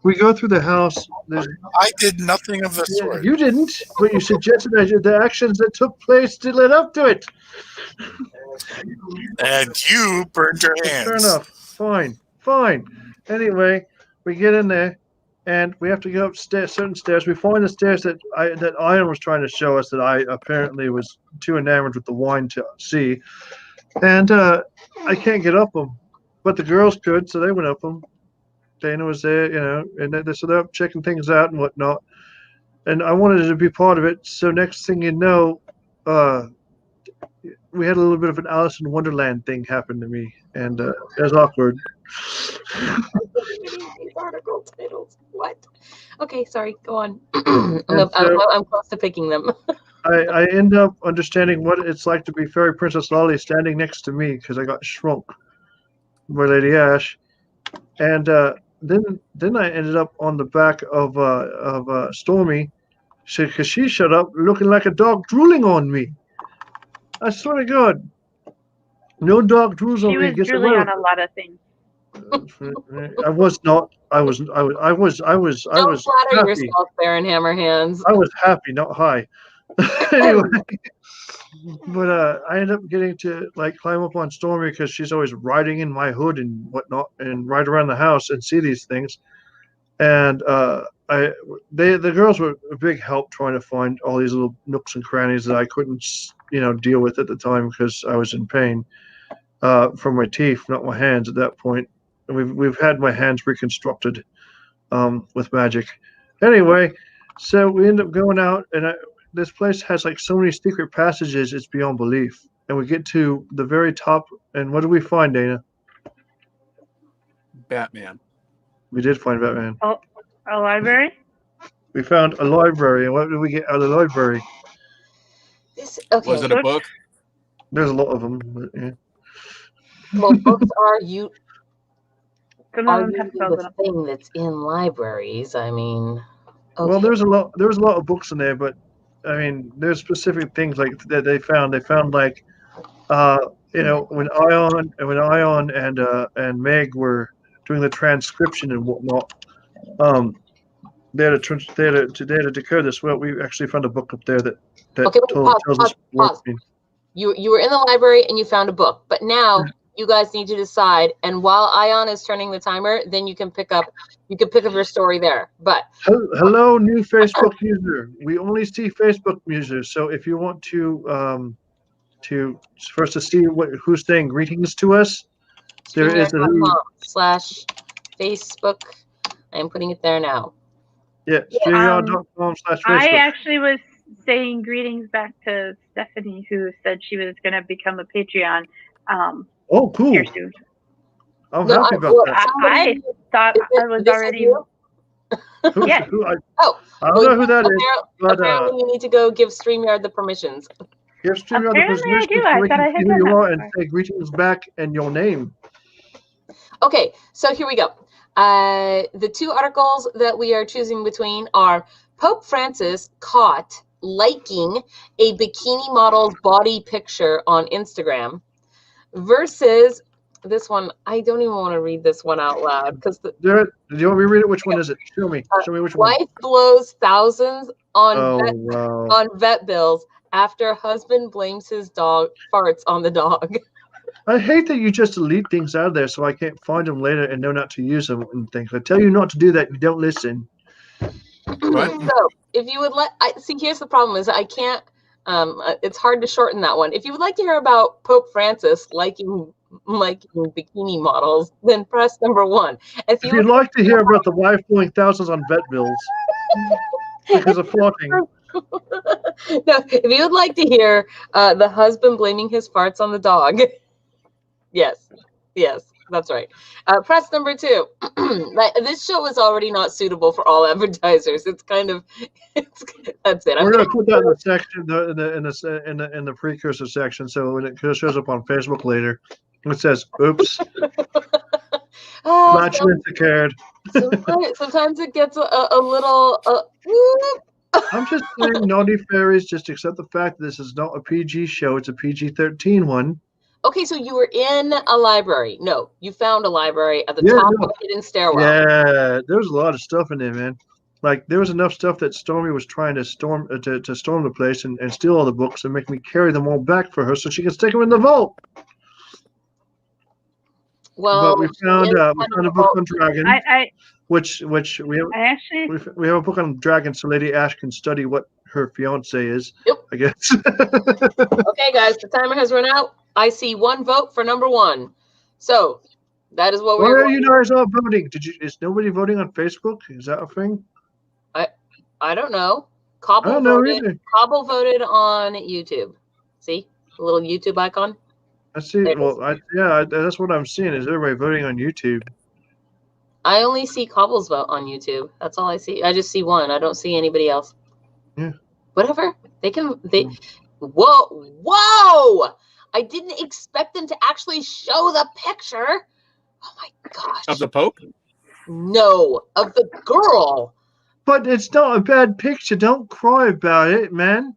we go through the house. I did nothing of the sort. You didn't, but you suggested I did the actions that took place to lead up to it. And you burned your hands. Fair enough. Fine. Anyway, we get in there, and we have to go up certain stairs. We find the stairs that Ion was trying to show us that I apparently was too enamored with the wine to see. And I can't get up them. But the girls could, so they went up them. Dana was there, and so they're up checking things out and whatnot. And I wanted to be part of it. So next thing you know, we had a little bit of an Alice in Wonderland thing happen to me, and it was awkward. These article titles. What? Okay, sorry. Go on. I'm close to picking them. I end up understanding what it's like to be Fairy Princess Lolly standing next to me because I got shrunk by Lady Ash, and then I ended up on the back of Stormy because she shut up looking like a dog drooling on me. I swear to God, no dog drools on me. She was drooling on a lot of things. I was not. I was. Don't flatter happy. yourself, Baron Hammerhands. I was happy, not high. Anyway, but I ended up getting to climb up on Stormy because she's always riding in my hood and whatnot, and ride around the house and see these things. And the girls were a big help trying to find all these little nooks and crannies that I couldn't, deal with at the time because I was in pain from my teeth, not my hands at that point. And we've had my hands reconstructed with magic. Anyway, so we end up going out, and this place has so many secret passages, it's beyond belief. And we get to the very top, and what do we find, Dana? Batman. We did find Batman. Oh, a library? We found a library, and what did we get out of the library? Okay. Was it a book? There's a lot of them. But, yeah. Well, books are Some of them have spells in the them. thing that's in libraries. I mean, okay. Well, there was a lot of books in there, but I mean, there's specific things that they found. They found when Ion and Meg were doing the transcription and whatnot, they had to decode this. Well, we actually found a book up there that Okay, tells us what pause. it means. You were in the library and you found a book, but now you guys need to decide. And while Ion is turning the timer, then you can pick up your story there. But hello, new Facebook user. We only see Facebook users, so if you want to first to see who's saying greetings to us, there is /Facebook. I am putting it there now. Yeah, StreamYard.com/Facebook. I actually was saying greetings back to Stephanie, who said she was going to become a Patreon. Oh, cool. Here soon. I'm happy about that. I thought I was already. Yes. I don't know who that is. But, apparently, you need to go give StreamYard the permissions. Give StreamYard the Apparently I permission do. so I we thought can I had see who done you that are and before. say greetings back and your name. Okay, so here we go. The 2 articles that we are choosing between are Pope Francis caught liking a bikini model's body picture on Instagram versus This one, I don't even want to read this one out loud because Do you want me to read it? Which one is it? Show me. Show me which one. wife blows thousands on wow. vet bills after husband blames his dog farts on the dog. I hate that you just delete things out of there so I can't find them later and know not to use them and things. I tell you not to do that. You don't listen. What? So if you would see, here's the problem is I can't. It's hard to shorten that one. If you would like to hear about Pope Francis liking bikini models, then press number 1. If you'd like to hear about the wife blowing thousands on vet bills because of farting. No, if you would like to hear the husband blaming his farts on the dog, yes, that's right. Press number 2. This show is already not suitable for all advertisers. It's kind of, that's it. We're gonna put that in the section in the precursor section, so when it shows up on Facebook later, it says, "Oops." Flatulence occurred. Sometimes it gets a little. I'm just saying, naughty fairies, just accept the fact that this is not a PG show. It's a PG-13 one. Okay, so you were in a library. No, you found a library at the top of a hidden stairwell. Yeah, there was a lot of stuff in there, man. Like, there was enough stuff that Stormy was trying to storm the place and steal all the books and make me carry them all back for her so she can stick them in the vault. Well, but we found a book on dragons, which we have a book on dragons, so Lady Ash can study what her fiance is. Yep. I guess. Okay, guys, the timer has run out. I see 1 vote for number 1. So that is what we're. Why are you guys all voting? Is nobody voting on Facebook? Is that a thing? I don't know. Cobble voted on YouTube. See the little YouTube icon. I see. That's what I'm seeing. Is everybody voting on YouTube? I only see Cobble's vote on YouTube. That's all I see. I just see 1. I don't see anybody else. Yeah. Whatever. Whoa! I didn't expect them to actually show the picture. Oh my gosh. Of the Pope? No, of the girl. But it's not a bad picture. Don't cry about it, man.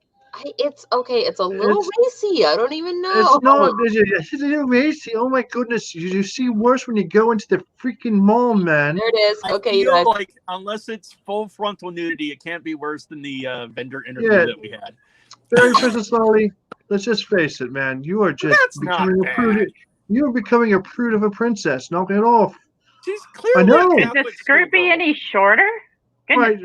It's okay. It's a little racy. I don't even know. It's not. It's a little racy. Oh my goodness! You see worse when you go into the freaking mall, man. There it is. Okay, you feel like unless it's full frontal nudity, it can't be worse than the vendor interview that we had. Very Princess Lolly. Let's just face it, man. You are just becoming a prude. You are becoming a prude of a princess. Knock it off. She's clearly. I know. Is the skirt be any shorter? Right.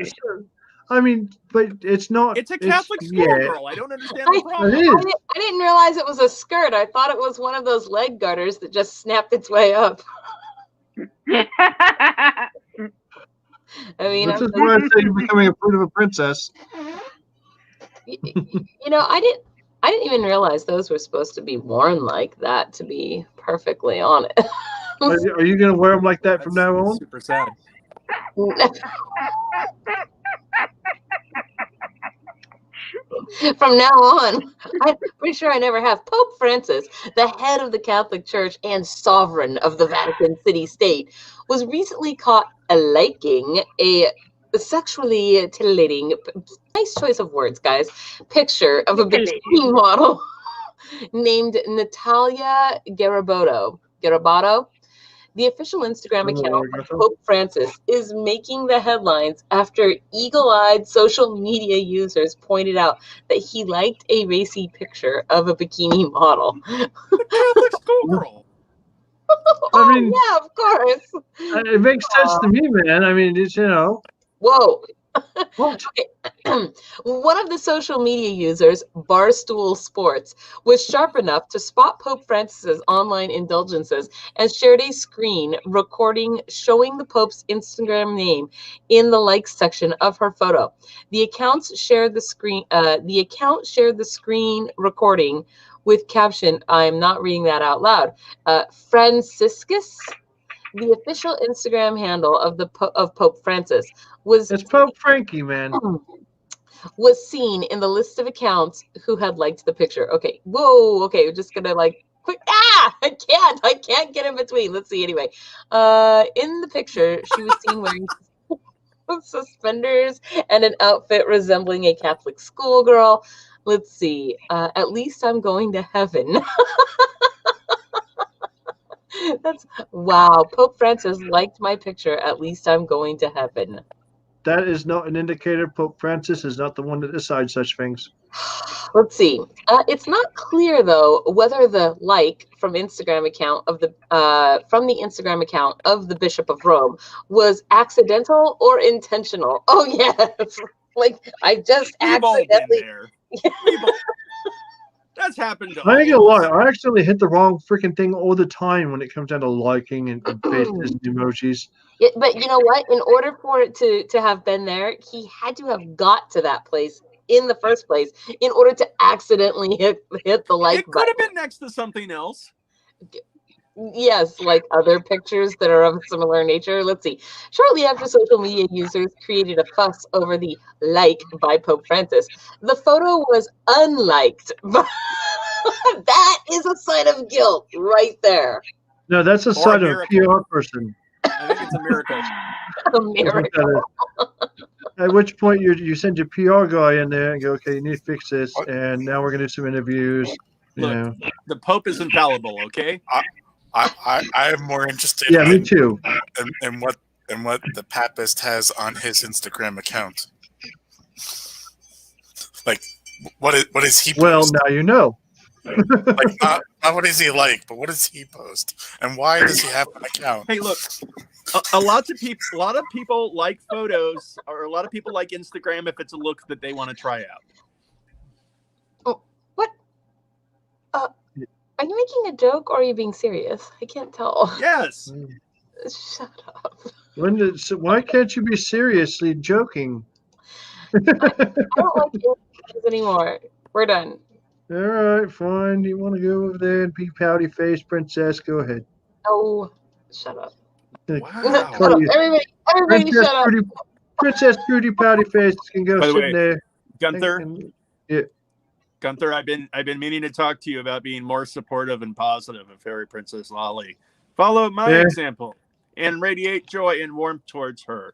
I mean, but it's not. It's a Catholic schoolgirl. I don't understand the problem. I didn't realize it was a skirt. I thought it was one of those leg garters that just snapped its way up. I mean, this is why I say you're becoming a prude of a princess. You know, I didn't even realize those were supposed to be worn like that. To be perfectly honest. Are you going to wear them like that from now on? Super sad. From now on, I'm pretty sure I never have. Pope Francis, the head of the Catholic Church and sovereign of the Vatican City State, was recently caught liking a sexually titillating, nice choice of words, guys, picture of a bikini model named Natalia Garabato. The official Instagram account of Pope Francis is making the headlines after eagle-eyed social media users pointed out that he liked a racy picture of a bikini model. The Catholic schoolgirl. I mean, yeah, of course. It makes sense to me, man. I mean, it's, Whoa. What? Okay. One of the social media users, Barstool Sports, was sharp enough to spot Pope Francis's online indulgences and shared a screen recording showing the Pope's Instagram name in the likes section of her photo. The account shared the screen recording with caption, I am not reading that out loud, Franciscus, the official Instagram handle of Pope Francis, it's Pope Frankie, man. Was seen in the list of accounts who had liked the picture. Okay, whoa, okay, we're just gonna quick. I can't get in between. Let's see anyway. In the picture, she was seen wearing suspenders and an outfit resembling a Catholic schoolgirl. Let's see. At least I'm going to heaven. That's wow. Pope Francis liked my picture. At least I'm going to heaven. That is not an indicator. Pope Francis is not the one that decides such things. Let's see. It's not clear though whether the like from Instagram account of the from the Instagram account of the Bishop of Rome was accidental or intentional. Oh yes, like I just We've all been accidentally. there. That's happened to I ain't all gonna of lie. us. I actually hit the wrong freaking thing all the time when it comes down to liking and faces and emojis. Yeah, but you know what? In order for it to have been there, he had to have got to that place in the first place in order to accidentally hit the like It could button. have been next to something else. Yes, like other pictures that are of a similar nature. Let's see. Shortly after social media users created a fuss over the like by Pope Francis, the photo was unliked. That is a sign of guilt right there. No, that's a sign of a PR person. I think it's a miracle. A miracle. At which point you send your PR guy in there and go, okay, you need to fix this, and now we're gonna do some interviews. Look, the Pope is infallible, okay? I am more interested. Yeah, me too. In what the Papist has on his Instagram account. Like, what is he? Well, post? now you know. Like, not what does he like, but what does he post, and why does he have an account? Hey, look, a lot of people like photos, or a lot of people like Instagram if it's a look that they want to try out. Oh, what? Are you making a joke or are you being serious? I can't tell. Yes. Shut up. Why can't you be seriously joking? I don't like Instagrams anymore. We're done. All right, fine. You want to go over there and be pouty face, princess? Go ahead. Oh, shut up. Wow. Shut up. Everybody shut up. Princess Trudy pouty face can go By the sit way, there. Gunther. Yeah. Gunther, I've been meaning to talk to you about being more supportive and positive of Fairy Princess Lolly. Follow my example and radiate joy and warmth towards her.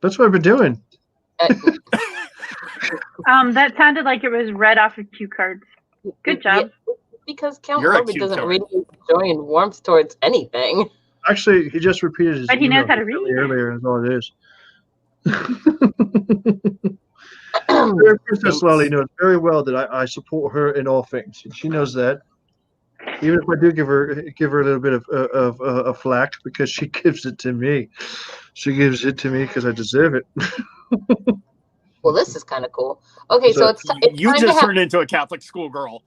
That's what I've been doing. That sounded like it was read off of cue cards. Good job. Yeah, because Count You're a Orbit cute doesn't card. radiate joy and warmth towards anything. Actually, he just repeated his But he knows email how to read. earlier. Is all it is. Fairy Princess Lolly knows very well that I support her in all things. She knows that. Even if I do give her a little bit of flack because she gives it to me. She gives it to me because I deserve it. Well, this is kind of cool. Okay, so it's You time just to turned into a Catholic schoolgirl.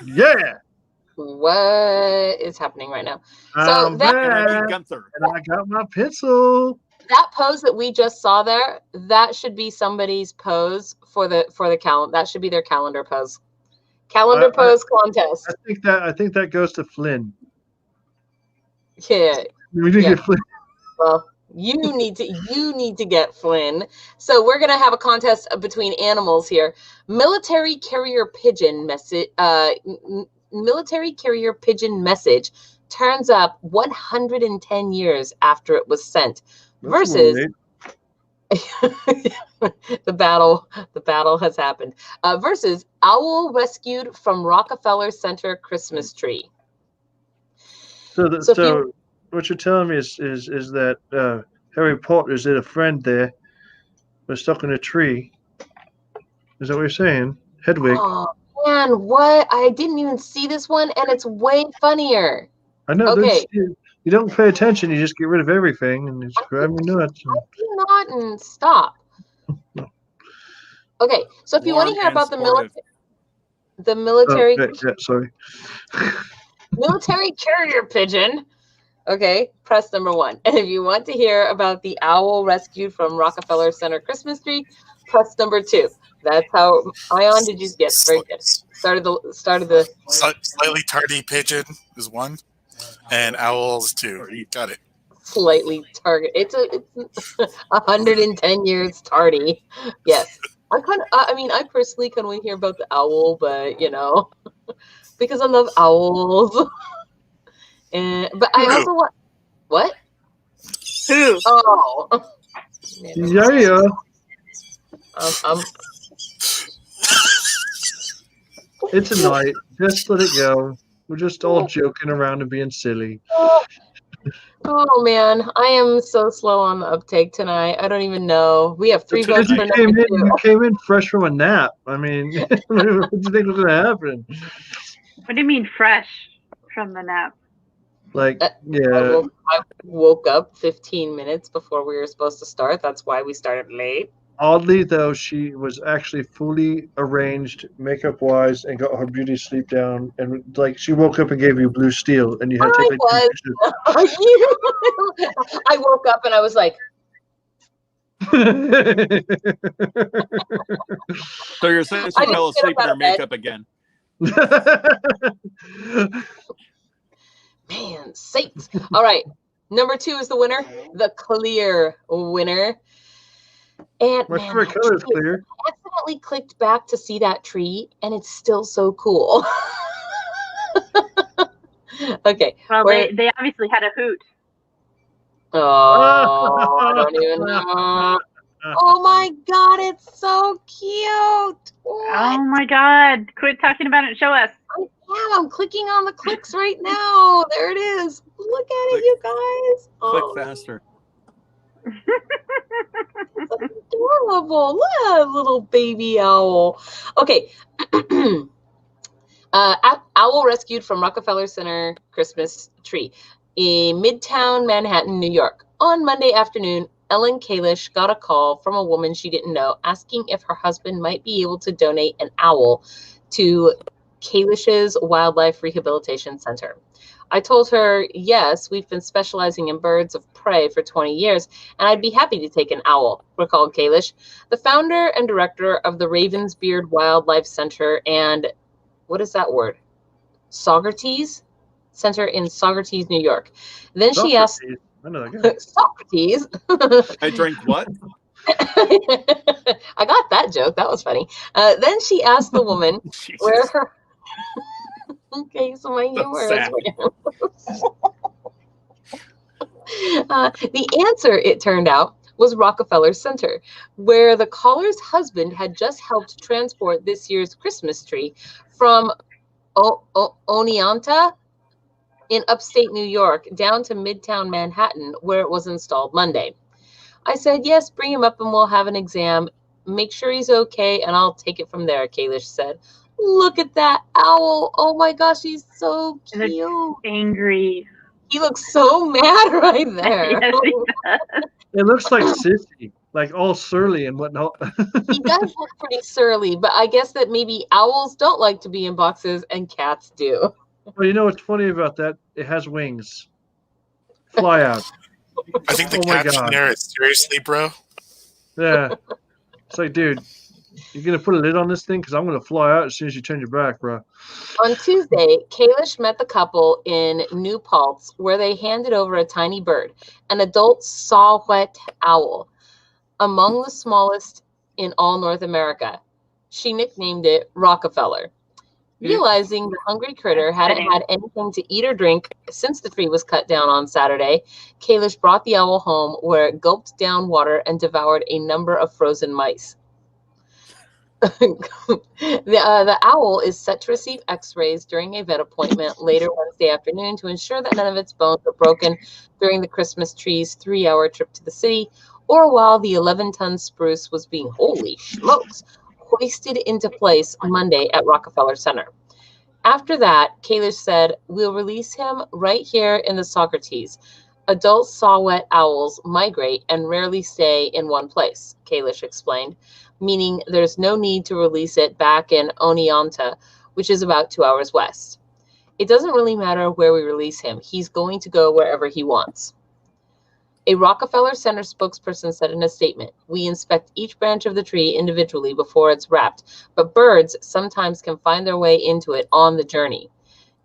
Yeah. What is happening right now? I'm that- And I back, need Gunther. and I got my pencil. That pose that we just saw there, that should be somebody's pose for the calendar. That should be their calendar pose. Calendar pose contest. I think that goes to Flynn. Yeah. We need to get Flynn. Well, you need to get Flynn. So we're gonna have a contest between animals here. Military carrier pigeon message. Military carrier pigeon message turns up 110 years after it was sent. Versus the battle has happened. Versus owl rescued from Rockefeller Center Christmas tree. So what you're telling me is that Harry Potter's a friend there was stuck in a tree. Is that what you're saying? Hedwig. Oh man, what? I didn't even see this one, and it's way funnier. I know. Okay. You don't pay attention. You just get rid of everything, and it's driving me nuts. I do not and stop. Okay, so if you want to hear about the military Sorry. military carrier pigeon, okay, press number 1. And if you want to hear about the owl rescued from Rockefeller Center Christmas tree, press number 2. That's how Ion did you get very good. Started the Slightly tardy pigeon is 1, and owl is 2. Got it. Slightly target. It's 110 years tardy. Yes. I personally kind of want to hear about the owl, but because I love owls. But I also want what? Who? Oh. Yeah. I'm It's a night. Just let it go. We're just all joking around and being silly. Oh man, I am so slow on the uptake tonight. I don't even know. We have 3 votes for number 2. You came in fresh from a nap. I mean, what do you think was going to happen? What do you mean fresh from the nap? Like, yeah. I woke up 15 minutes before we were supposed to start. That's why we started late. Oddly, though, she was actually fully arranged makeup-wise and got her beauty sleep down. And, like, she woke up and gave you blue steel. And you had to take, like, I woke up and I was like... So you're saying she fell asleep in her makeup again? Man, sakes. All right. Number 2 is the winner. The clear winner. And my favorite color is clear. I accidentally clicked back to see that tree, and it's still so cool. Okay. Well, they obviously had a hoot. Oh, I don't even know. Oh my God, it's so cute. What? Oh my God. Quit talking about it. Show us. I'm clicking on the clicks right now. There it is. Look at it, you guys. Click faster. That's adorable. Look at that little baby owl. Okay. Owl rescued from Rockefeller Center Christmas tree in Midtown Manhattan, New York. On Monday afternoon, Ellen Kalish got a call from a woman she didn't know asking if her husband might be able to donate an owl to Kalish's Wildlife Rehabilitation Center. I told her, yes, we've been specializing in birds of prey for 20 years, and I'd be happy to take an owl, recalled Kalish, the founder and director of the Ravensbeard Wildlife Center and, what is that word? Socrates Center in Socrates, New York. Then she asked, I know that guy. Socrates. I drank what? I got that joke. That was funny. Then she asked the woman where her... Okay, so my humor is the answer, it turned out, was Rockefeller Center, where the caller's husband had just helped transport this year's Christmas tree from Oneonta in upstate New York down to Midtown Manhattan, where it was installed Monday. I said, yes, bring him up and we'll have an exam. Make sure he's okay, and I'll take it from there, Kalish said. Look at that owl. Oh my gosh, he's so cute. Angry. He looks so mad right there. Yes, he does. It looks like Sissy, like all surly and whatnot. He does look pretty surly, but I guess that maybe owls don't like to be in boxes and cats do. Well, you know what's funny about that? It has wings. Fly out. I think the caption there is seriously, bro. Yeah. It's like, dude, you're going to put a lid on this thing? Because I'm going to fly out as soon as you turn your back, bro. On Tuesday, Kalish met the couple in New Paltz, where they handed over a tiny bird, an adult saw-whet owl, among the smallest in all North America. She nicknamed it Rockefeller. Realizing the hungry critter hadn't had anything to eat or drink since the tree was cut down on Saturday, Kalish brought the owl home, where it gulped down water and devoured a number of frozen mice. The owl is set to receive x-rays during a vet appointment later Wednesday afternoon to ensure that none of its bones were broken during the Christmas tree's 3-hour trip to the city, or while the 11-ton spruce was being, holy smokes, hoisted into place Monday at Rockefeller Center. After that, Kalish said, we'll release him right here in the Socrates. Adult saw-whet owls migrate and rarely stay in one place, Kalish explained, meaning there's no need to release it back in Oneonta, which is about 2 hours west. It doesn't really matter where we release him. He's going to go wherever he wants. A Rockefeller Center spokesperson said in a statement, we inspect each branch of the tree individually before it's wrapped, but birds sometimes can find their way into it on the journey.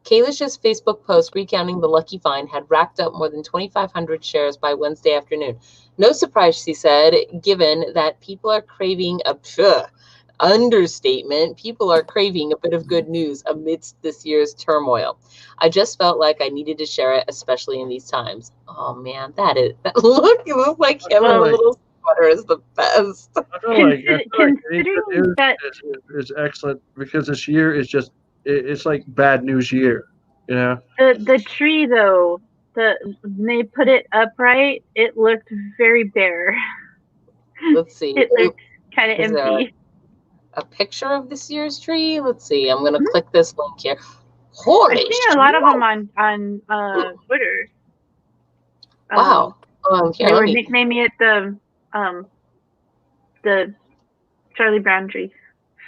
Kalish's Facebook post recounting the lucky find had racked up more than 2,500 shares by Wednesday afternoon. No surprise, she said, given that people are craving understatement, people are craving a bit of good news amidst this year's turmoil. I just felt like I needed to share it, especially in these times. Oh man, that look, it looks like him in a little sweater is the best. I feel like it is excellent because this year is just, it's like bad news year. You know. The tree though, when they put it upright, it looked very bare. Let's see. It looked kind of Is there empty. a picture of this year's tree? Let's see. I'm gonna click this link here. Holy I've seen a lot of them on Twitter. Wow. Here, They let were me. nicknaming it the Charlie Brown tree.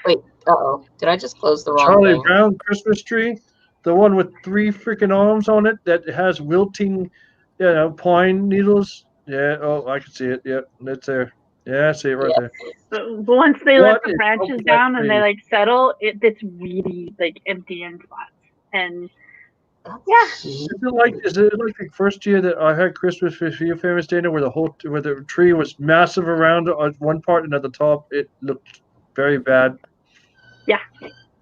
Wait. Uh-oh. Did I just close the wrong Charlie thing? Brown Christmas tree, the one with 3 freaking arms on it that has wilting, pine needles. Yeah. Oh, I can see it. Yep, it's there. Yeah, I see it right there. But once they let What the is branches up with down that and they tree? like settle, it's really like empty in spots. And Is it like the first year that I had Christmas for your famous dinner where the tree was massive around on one part and at the top it looked very bad? Yeah.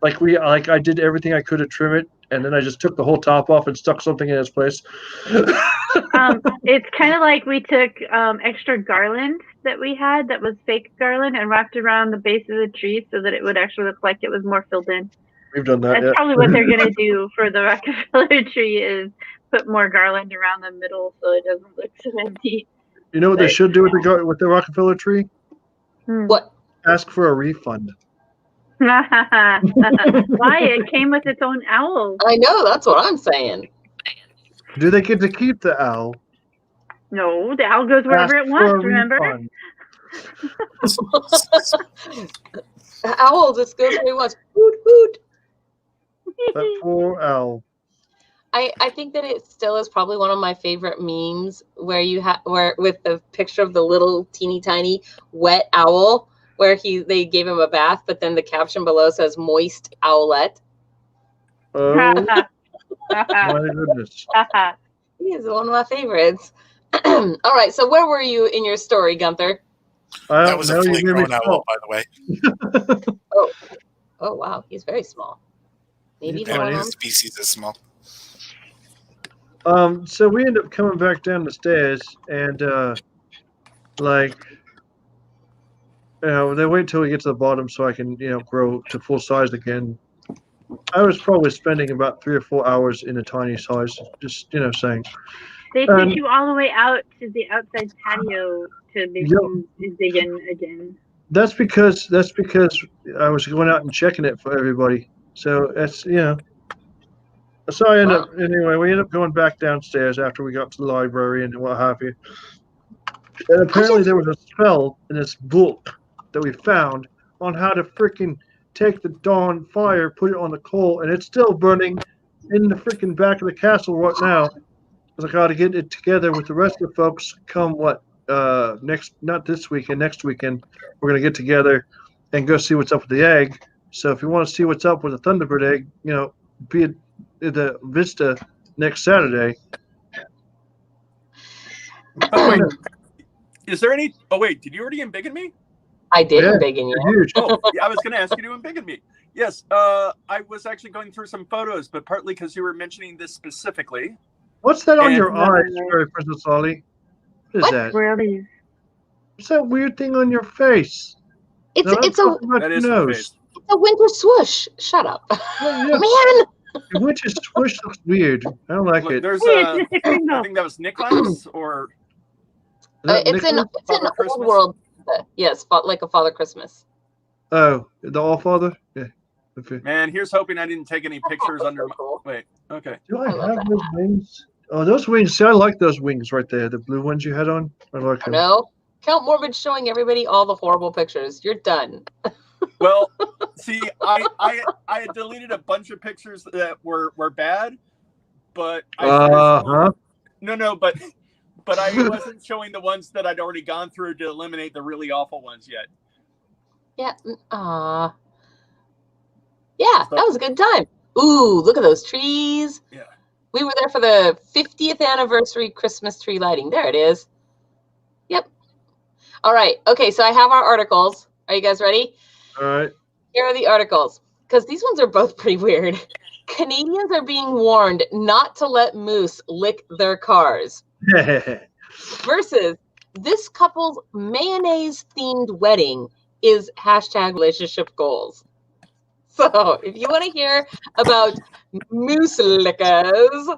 Like I did everything I could to trim it, and then I just took the whole top off and stuck something in its place. it's kind of like we took extra garland that we had that was fake garland and wrapped around the base of the tree so that it would actually look like it was more filled in. We've done that. That's Yeah. probably what they're gonna do for the Rockefeller tree is put more garland around the middle so it doesn't look so empty. You know what they should do with the Rockefeller tree? What? Ask for a refund. Why? It came with its own owl. I know. That's what I'm saying. Do they get to keep the owl? No, the owl goes wherever Ask it for a wants, remember? refund. The owl just goes where he wants. Hoot, hoot. That poor owl. I think that it still is probably one of my favorite memes where with the picture of the little teeny tiny wet owl where they gave him a bath, but then the caption below says moist owlet. Oh my goodness. He is one of my favorites. All right, so where were you in your story, Gunther? That was a fully grown owl, by the way. Oh wow, he's very small. Maybe His species is small. So we end up coming back down the stairs, and they wait till we get to the bottom so I can, grow to full size again. I was probably spending about 3 or 4 hours in a tiny size, just saying. They sent you all the way out to the outside patio to make you dig in again. That's because I was going out and checking it for everybody. So that's So we end up going back downstairs after we got to the library and what have you. And apparently there was a spell in this book that we found on how to freaking take the dawn fire, put it on the coal, and it's still burning in the freaking back of the castle right now. I was like, I got to get it together with the rest of the folks. Come not this weekend, next weekend, we're gonna get together and go see what's up with the egg. So if you want to see what's up with the Thunderbird egg, be at the Vista next Saturday. Oh, wait. Is there any? Oh wait, did you already embiggen me? I did embiggen you. Huge. Oh, yeah, I was going to ask you to embiggen me. Yes, I was actually going through some photos, but partly because you were mentioning this specifically. What's that on your eyes, Princess Ollie? What is that? Really? What's that weird thing on your face? It's a face. It's a winter swoosh. Shut up, man. The winter swoosh looks weird. I don't like it. There's I think that was Nicholas or. It's an old world. Yes, like a Father Christmas. Oh, the All Father? Yeah. Okay. Man, here's hoping I didn't take any pictures under my. Wait, okay. Do I have those wings? Oh, those wings. See, I like those wings right there. The blue ones you had on. I like them. No. Count Morbid showing everybody all the horrible pictures. You're done. Well, see, I had deleted a bunch of pictures that were bad, but but I wasn't showing the ones that I'd already gone through to eliminate the really awful ones yet. Yeah. Yeah, that was a good time. Ooh, look at those trees. Yeah. We were there for the 50th anniversary Christmas tree lighting. There it is. Yep. All right. Okay, so I have our articles. Are you guys ready? All right. Here are the articles, because these ones are both pretty weird. Canadians are being warned not to let moose lick their cars. Versus this couple's mayonnaise-themed wedding is #relationship goals. So if you want to hear about moose lickers,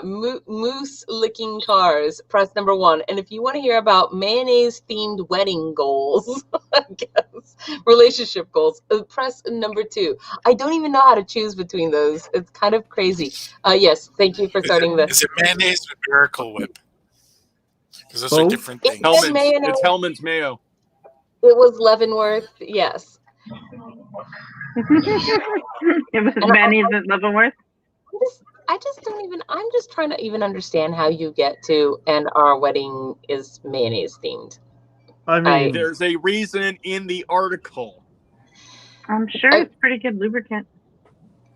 moose licking cars, press number 1. And if you want to hear about mayonnaise themed wedding goals, I guess, relationship goals, press number 2. I don't even know how to choose between those. It's kind of crazy. Yes, thank you for starting this. Is it mayonnaise or Miracle Whip? Because those are different things. It's Hellman's Mayo. It was Leavenworth, yes. It was mayonnaise at Leavenworth. I'm just trying to even understand how you get to, and our wedding is mayonnaise themed. I mean, there's a reason in the article. I'm sure it's pretty good lubricant.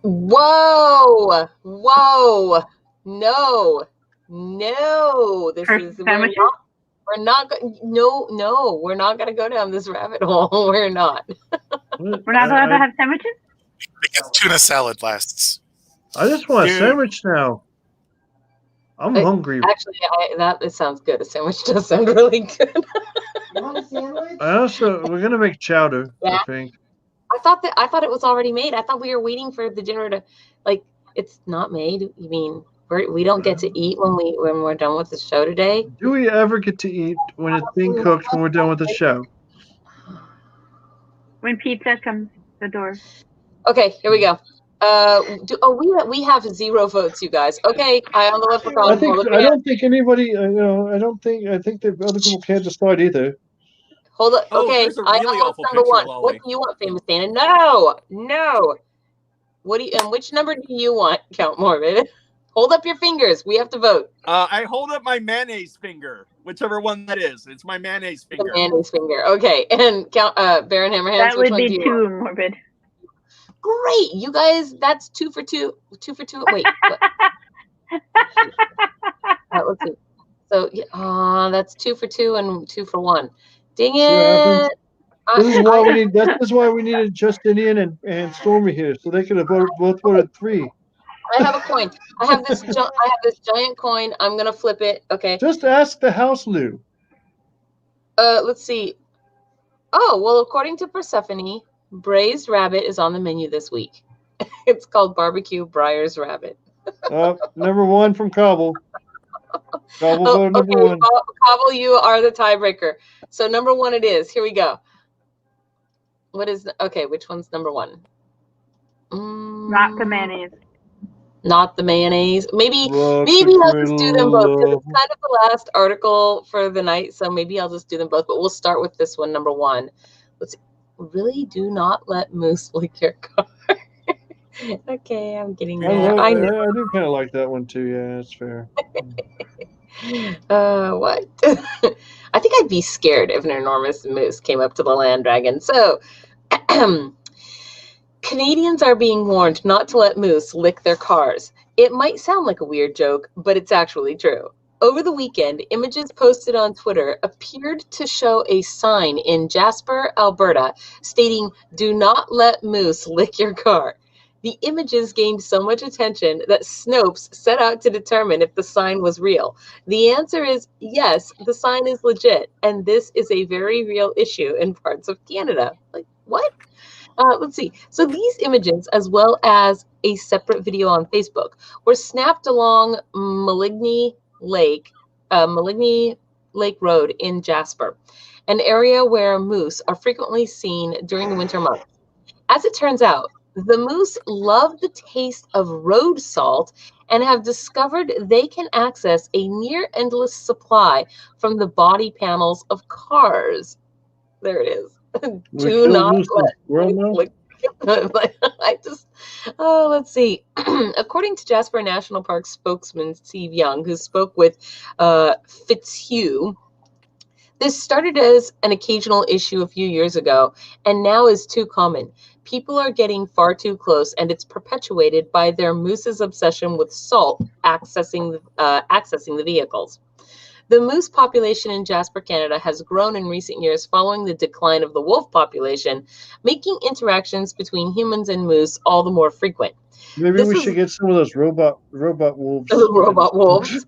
Whoa. No. This is we're not gonna go down this rabbit hole. We're not. We're not allowed to have sandwiches? Because tuna salad lasts. I just want a sandwich now. I'm hungry. Actually, it sounds good. A sandwich does sound really good. You want a sandwich? We're gonna make chowder. Yeah. I think. I thought it was already made. I thought we were waiting for the dinner to, it's not made. You mean we don't get to eat when we're done with the show today? Do we ever get to eat when it's being cooked when we're done with the show? When pizza comes to the door. Okay, here we go. We have 0 votes, you guys. Okay, I on the leprechaun. I don't think anybody. I think the other people can't decide either. Hold up. Okay, I really awful number 1. Lolly. What do you want, famous Dana? No. What do you? And which number do you want, Count Morbid? Hold up your fingers. We have to vote. I hold up my mayonnaise finger, whichever one that is. It's my mayonnaise finger. The mayonnaise finger. Okay, and Count Baron Hammerhands. That would be too morbid. Great, you guys. That's 2 for 2. 2 for 2. Wait. Let's see. So that's 2 for 2 and 2 for 1. Dang it! This is why we need. That's why we needed Justinian and Stormy here, so they could have both voted 3. I have a coin. I have this giant coin. I'm gonna flip it. Okay. Just ask the house, Lou. Let's see. Oh well, according to Persephone, braised rabbit is on the menu this week. It's called barbecue Briar's rabbit. Number 1 from Cobble. Cobble voted number 1. Cobble, you are the tiebreaker. So number 1 it is. Here we go. Which one's number 1? Not the mayonnaise. Not the mayonnaise. Maybe I'll just do them both because it's kind of the last article for the night. So maybe I'll just do them both. But we'll start with this one, number 1. Let's see. Really do not let moose lick your car. Okay, I'm getting there. I do kind of like that one too. Yeah, that's fair. What? I think I'd be scared if an enormous moose came up to the land dragon. So, Canadians are being warned not to let moose lick their cars. It might sound like a weird joke, but it's actually true. Over the weekend, images posted on Twitter appeared to show a sign in Jasper, Alberta, stating, "Do not let moose lick your car." The images gained so much attention that Snopes set out to determine if the sign was real. The answer is yes, the sign is legit, and this is a very real issue in parts of Canada. Like, what? Let's see. So these images, as well as a separate video on Facebook, were snapped along Maligny Lake Road in Jasper, an area where moose are frequently seen during the winter months. As it turns out, the moose love the taste of road salt and have discovered they can access a near endless supply from the body panels of cars. There it is. Do not let. Let's see. According to Jasper National Park spokesman Steve Young, who spoke with Fitzhugh, this started as an occasional issue a few years ago and now is too common. People are getting far too close, and it's perpetuated by their moose's obsession with salt accessing the vehicles. The moose population in Jasper, Canada has grown in recent years following the decline of the wolf population, making interactions between humans and moose all the more frequent. Maybe we should get some of those robot wolves. Robot wolves.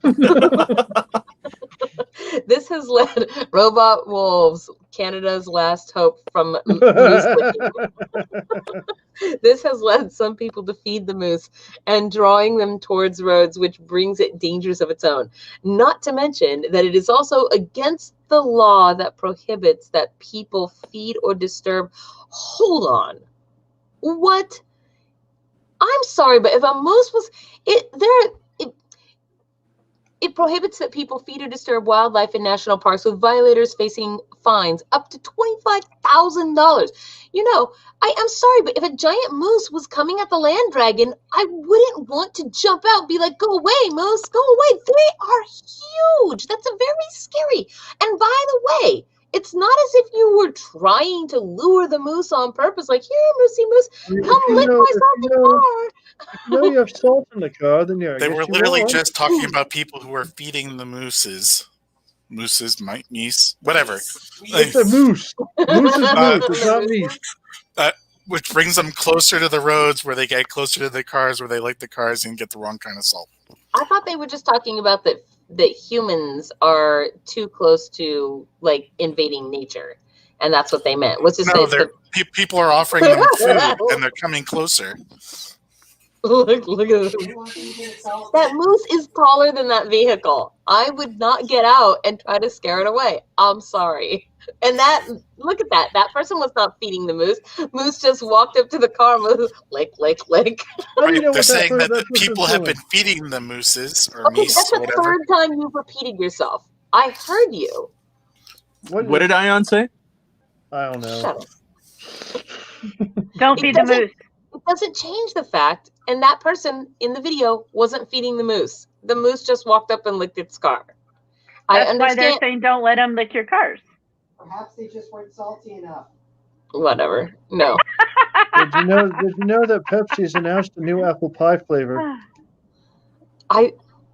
This has led Robot Wolves, Canada's last hope from moose licking. This has led some people to feed the moose and drawing them towards roads, which brings it dangers of its own. Not to mention that it is also against the law that prohibits that people feed or disturb. Hold on. What? I'm sorry, but if a moose was it prohibits that people feed or disturb wildlife in national parks, with violators facing fines up to $25,000. You know, I'm sorry, but if a giant moose was coming at the land dragon, I wouldn't want to jump out and be like, go away, moose, go away. They are huge. That's a very scary. And by the way, it's not as if you were trying to lure the moose on purpose, like, here, moosey moose, come lick my salty car. You have salt in the car, then They were literally just talking about people who were feeding the mooses. Mooses, mice, whatever. It's a moose. Moose is moose. It's not meat. Which brings them closer to the roads, where they get closer to the cars, where they lick the cars and get the wrong kind of salt. I thought they were just talking about that humans are too close to, like, invading nature, and that's what they meant. People are offering them food, and they're coming closer. Look at this. That moose is taller than that vehicle. I would not get out and try to scare it away. I'm sorry. And look at that. That person was not feeding the moose. Moose just walked up to the car, moose, lick, lick, lick. Right, they're saying that people have been feeding the mooses or meese. That's the third time you've repeated yourself. I heard you. What did Ion say? I don't know. Shut up. Don't feed the moose. It doesn't change the fact, and that person in the video wasn't feeding the moose. The moose just walked up and licked its car. That's why they're saying don't let them lick your cars. Perhaps they just weren't salty enough. Whatever. No. Did you know that Pepsi's announced a new apple pie flavor?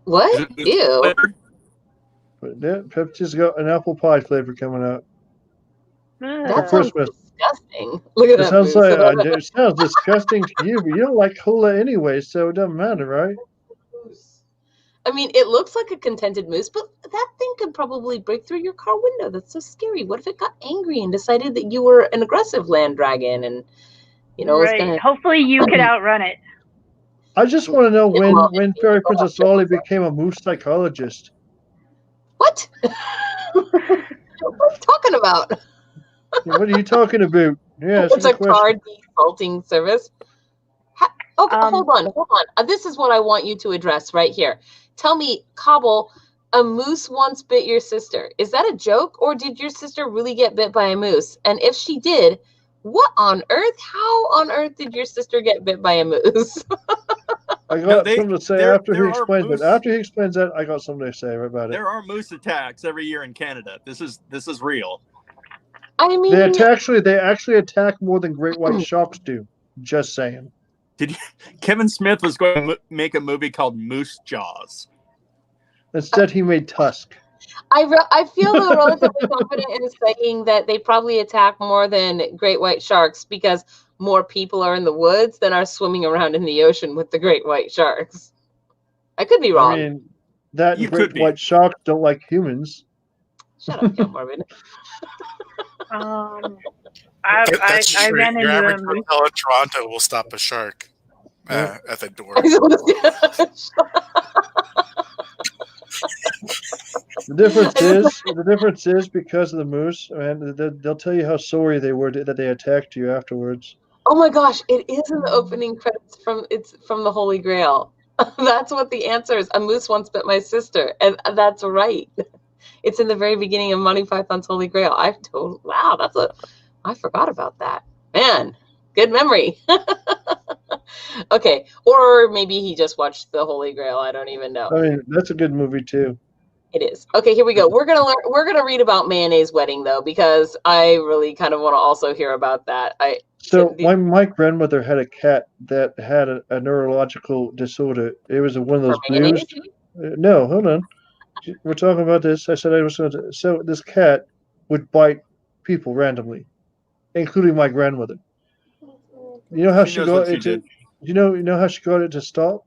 What? Ew. Pepsi's got an apple pie flavor coming out. That sounds disgusting. Look at that. It sounds disgusting to you, but you don't like cola anyway, so it doesn't matter, right? I mean, it looks like a contented moose, but that thing could probably break through your car window. That's so scary. What if it got angry and decided that you were an aggressive land dragon and, right. Hopefully you could outrun it. I just want to know when Fairy Princess Lolly became a moose psychologist. What? What are you talking about? What are you talking about? Yeah, it's a car defaulting service. Okay, hold on. This is what I want you to address right here. Tell me, Cobble, a moose once bit your sister. Is that a joke, or did your sister really get bit by a moose? And if she did, what on earth? How on earth did your sister get bit by a moose? I got something to say after he explains it. After he explains that, I got something to say about it. There are moose attacks every year in Canada. This is real. I mean, they actually attack more than great white sharks do. Just saying. Kevin Smith was going to make a movie called Moose Jaws. Instead, he made Tusk. I feel relatively confident in saying that they probably attack more than great white sharks because more people are in the woods than are swimming around in the ocean with the great white sharks. I could be wrong. I mean, great white sharks don't like humans. Shut up, Kel Marvin. I ran into your average them. hotel in Toronto will stop a shark at the door. The difference is because of the moose, and they'll tell you how sorry they were that they attacked you afterwards. Oh my gosh, it is in the opening credits from the Holy Grail. That's what the answer is. A moose once bit my sister, and that's right. It's in the very beginning of Monty Python's Holy Grail. I forgot about that. Man, good memory. Okay, or maybe he just watched the Holy Grail. I don't even know. I mean, that's a good movie too. It is. Okay, here we go. We're gonna read about Mayonnaise Wedding though, because I really kind of want to also hear about that. My grandmother had a cat that had a neurological disorder. It was one of those blues. No, hold on. We're talking about this. I said I was going to. So this cat would bite people randomly, including my grandmother. You know how she got it to? You know how she got it to stop?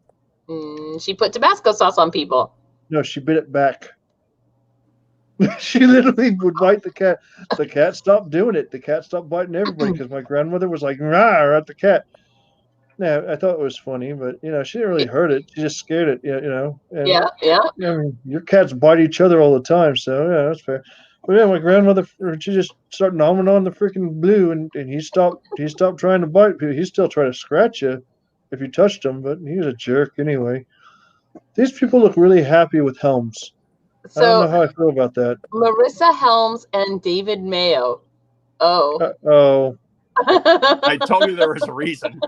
She put Tabasco sauce on people. No, she bit it back. She literally would bite the cat. The cat stopped doing it. The cat stopped biting everybody because my grandmother was like, "Rah!" at the cat. Yeah, I thought it was funny, but she didn't really hurt it. She just scared it. And Yeah. I mean, your cats bite each other all the time, so yeah, that's fair. But yeah, my grandmother, she just started gnawing on the freaking blue, and he stopped. He stopped trying to bite people. He still tried to scratch you if you touched him, but he was a jerk anyway. These people look really happy with Helms. I don't know So how I feel about that. Marissa Helms and David Mayo. Oh. Oh, I told you there was a reason.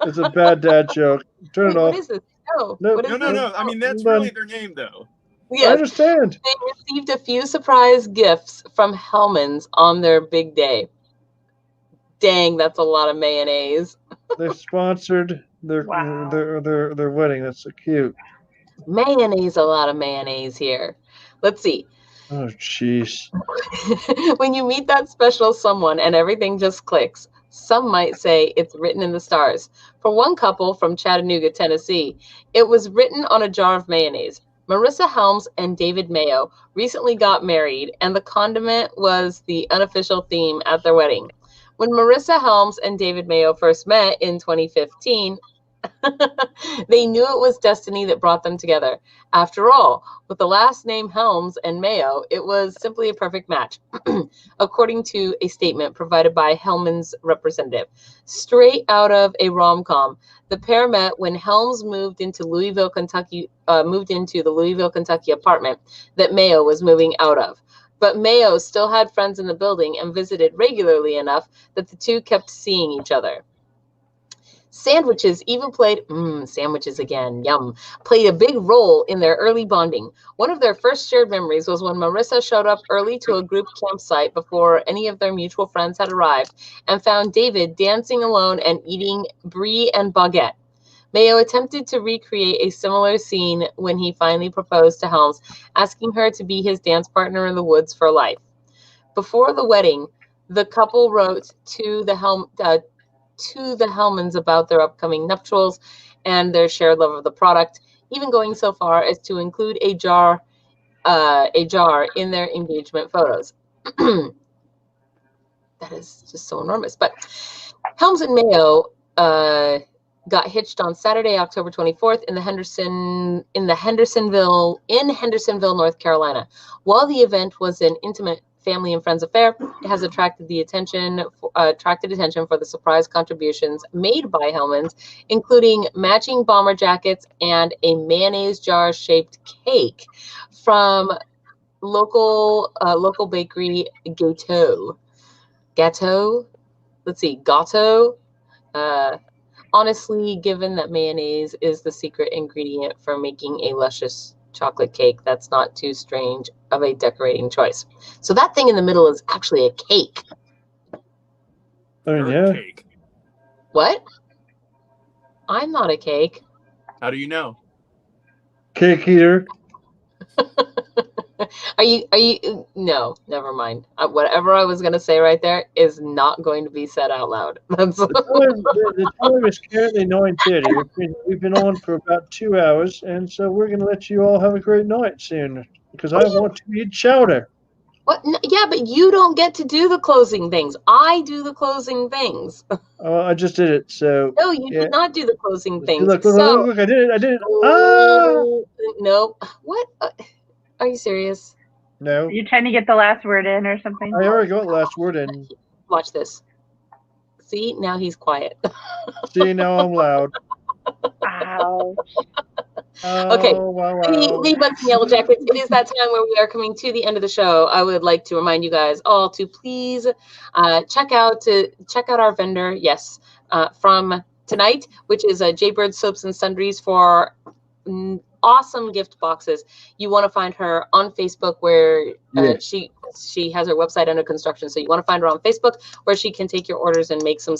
it's a bad dad joke. Turn Wait, it off. what is this? No. No, What is No. this? I mean, that's Hold on. really their name, though. I Yes. understand. They received a few surprise gifts from Hellman's on their big day. Dang, that's a lot of mayonnaise. They sponsored their Wow. their wedding. That's so cute. Mayonnaise, a lot of mayonnaise here. Let's see. Oh, jeez. When you meet that special someone and everything just clicks, some might say it's written in the stars. For one couple from Chattanooga, Tennessee, it was written on a jar of mayonnaise. Marissa Helms and David Mayo recently got married, and the condiment was the unofficial theme at their wedding. When Marissa Helms and David Mayo first met in 2015, they knew it was destiny that brought them together. After all, with the last name Helms and Mayo, it was simply a perfect match, according to a statement provided by Hellman's representative. Straight out of a rom-com, the pair met when Helms moved into the Louisville, Kentucky apartment that Mayo was moving out of. But Mayo still had friends in the building and visited regularly enough that the two kept seeing each other. Sandwiches even played, sandwiches again, yum, played a big role in their early bonding. One of their first shared memories was when Marissa showed up early to a group campsite before any of their mutual friends had arrived and found David dancing alone and eating brie and baguette. Mayo attempted to recreate a similar scene when he finally proposed to Helms, asking her to be his dance partner in the woods for life. Before the wedding, the couple wrote to the Hellmans about their upcoming nuptials and their shared love of the product, even going so far as to include a jar in their engagement photos. That is just so enormous. But Helms and Mayo got hitched on Saturday, October 24th in Hendersonville, North Carolina. While the event was an intimate family and friends affair, it has attracted attention for the surprise contributions made by Hellman's, including matching bomber jackets and a mayonnaise jar shaped cake from local bakery Gateau. Let's see, Gateau. Honestly, given that mayonnaise is the secret ingredient for making a luscious chocolate cake, that's not too strange of a decorating choice. So that thing in the middle is actually a cake. I mean, You're a yeah. cake. What? I'm not a cake. How do you know? Cake eater. Are you? No, never mind. Whatever I was going to say right there is not going to be said out loud. That's The time is currently 9:30. We've been on for about 2 hours, and so we're going to let you all have a great night soon because I want to eat chowder. What? No, yeah, but you don't get to do the closing things. I do the closing things. I just did it, so. No, you did not do the closing things. Look, I did it. No. What? Are you serious? No. Are you trying to get the last word in or something? I already got the last word in. Watch this. See, now he's quiet. See, now I'm loud. Ow. Okay. Wow. Lee Bunsen Yellow Jackets, it is that time where we are coming to the end of the show. I would like to remind you guys all to please check out our vendor, yes, from tonight, which is Jaybird Soaps and Sundries for awesome gift boxes. You want to find her on Facebook where she has her website under construction. So you want to find her on Facebook where she can take your orders and make some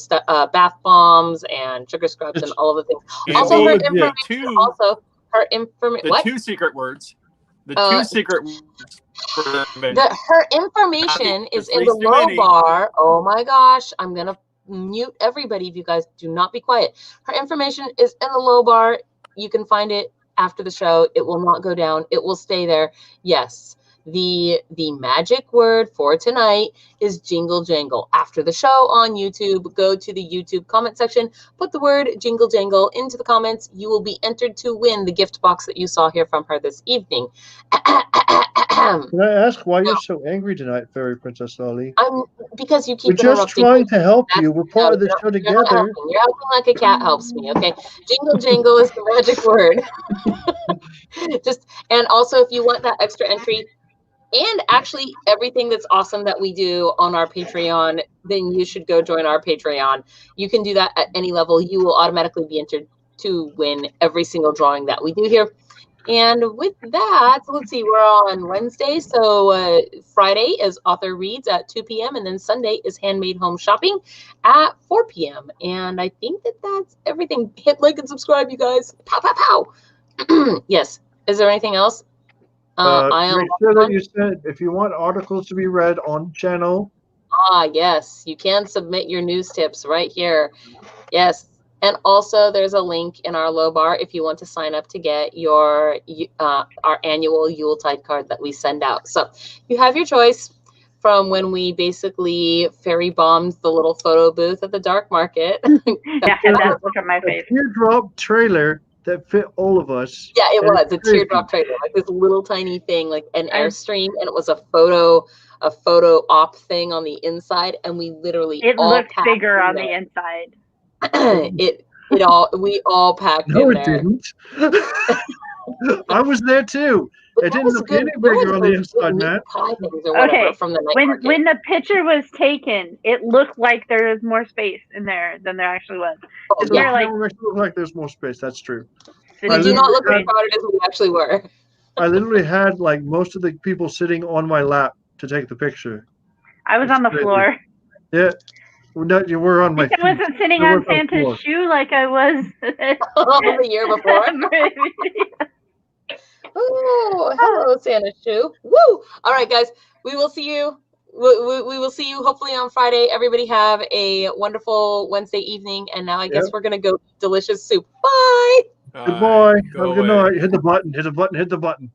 bath bombs and sugar scrubs and all of the things. Also, her information. Her information. The 2 secret words. The 2 secret words. Her information is in the low bar. Oh my gosh! I'm gonna mute everybody if you guys do not be quiet. Her information is in the low bar. You can find it after the show. It will not go down. It will stay there. Yes, The magic word for tonight is jingle jangle. After the show on YouTube, go to the YouTube comment section, put the word jingle jangle into the comments. You will be entered to win the gift box that you saw here from her this evening. Can I ask why you're so angry tonight, Fairy Princess Lolly? Because you keep We're just interrupting trying me. to help you. We're part of the show You're not together. helping. You're helping like a cat helps me, okay? Jingle jangle is the magic word. And also if you want that extra entry and actually everything that's awesome that we do on our Patreon, then you should go join our Patreon. You can do that at any level. You will automatically be entered to win every single drawing that we do here. And with that, let's see, we're on Wednesday. So Friday is Author Reads at 2 p.m. And then Sunday is Handmade Home Shopping at 4 p.m. And I think that's everything. Hit like and subscribe, you guys. Pow, pow, pow. Yes. Is there anything else? Make sure that you said if you want articles to be read on channel. Yes. You can submit your news tips right here. Yes. And also, there's a link in our low bar if you want to sign up to get your our annual Yuletide card that we send out. So you have your choice from when we basically fairy bombed the little photo booth at the dark market. Yeah, that look on my face. Teardrop trailer that fit all of us. Yeah, it was a teardrop trailer, like this little tiny thing, like an Airstream, and it was a photo op thing on the inside, and we literally it looked bigger on the inside. We all packed no, in it there. didn't. I was there too. It didn't look any bigger on the inside, Matt. Okay, when the picture was taken, it looked like there was more space in there than there actually was. Yeah, it looked like there's more space. That's true. We do not look as crowded as we actually were. I literally had like most of the people sitting on my lap to take the picture. I was on the floor. Yeah. You were on my feet. I wasn't sitting on Santa's shoe like I was the year before. Oh, hello, Santa's shoe. Woo! All right, guys, we will see you. We will see you hopefully on Friday. Everybody have a wonderful Wednesday evening. And now I guess we're going to go eat delicious soup. Bye. Goodbye. Have a good night. Hit the button. Hit the button. Hit the button.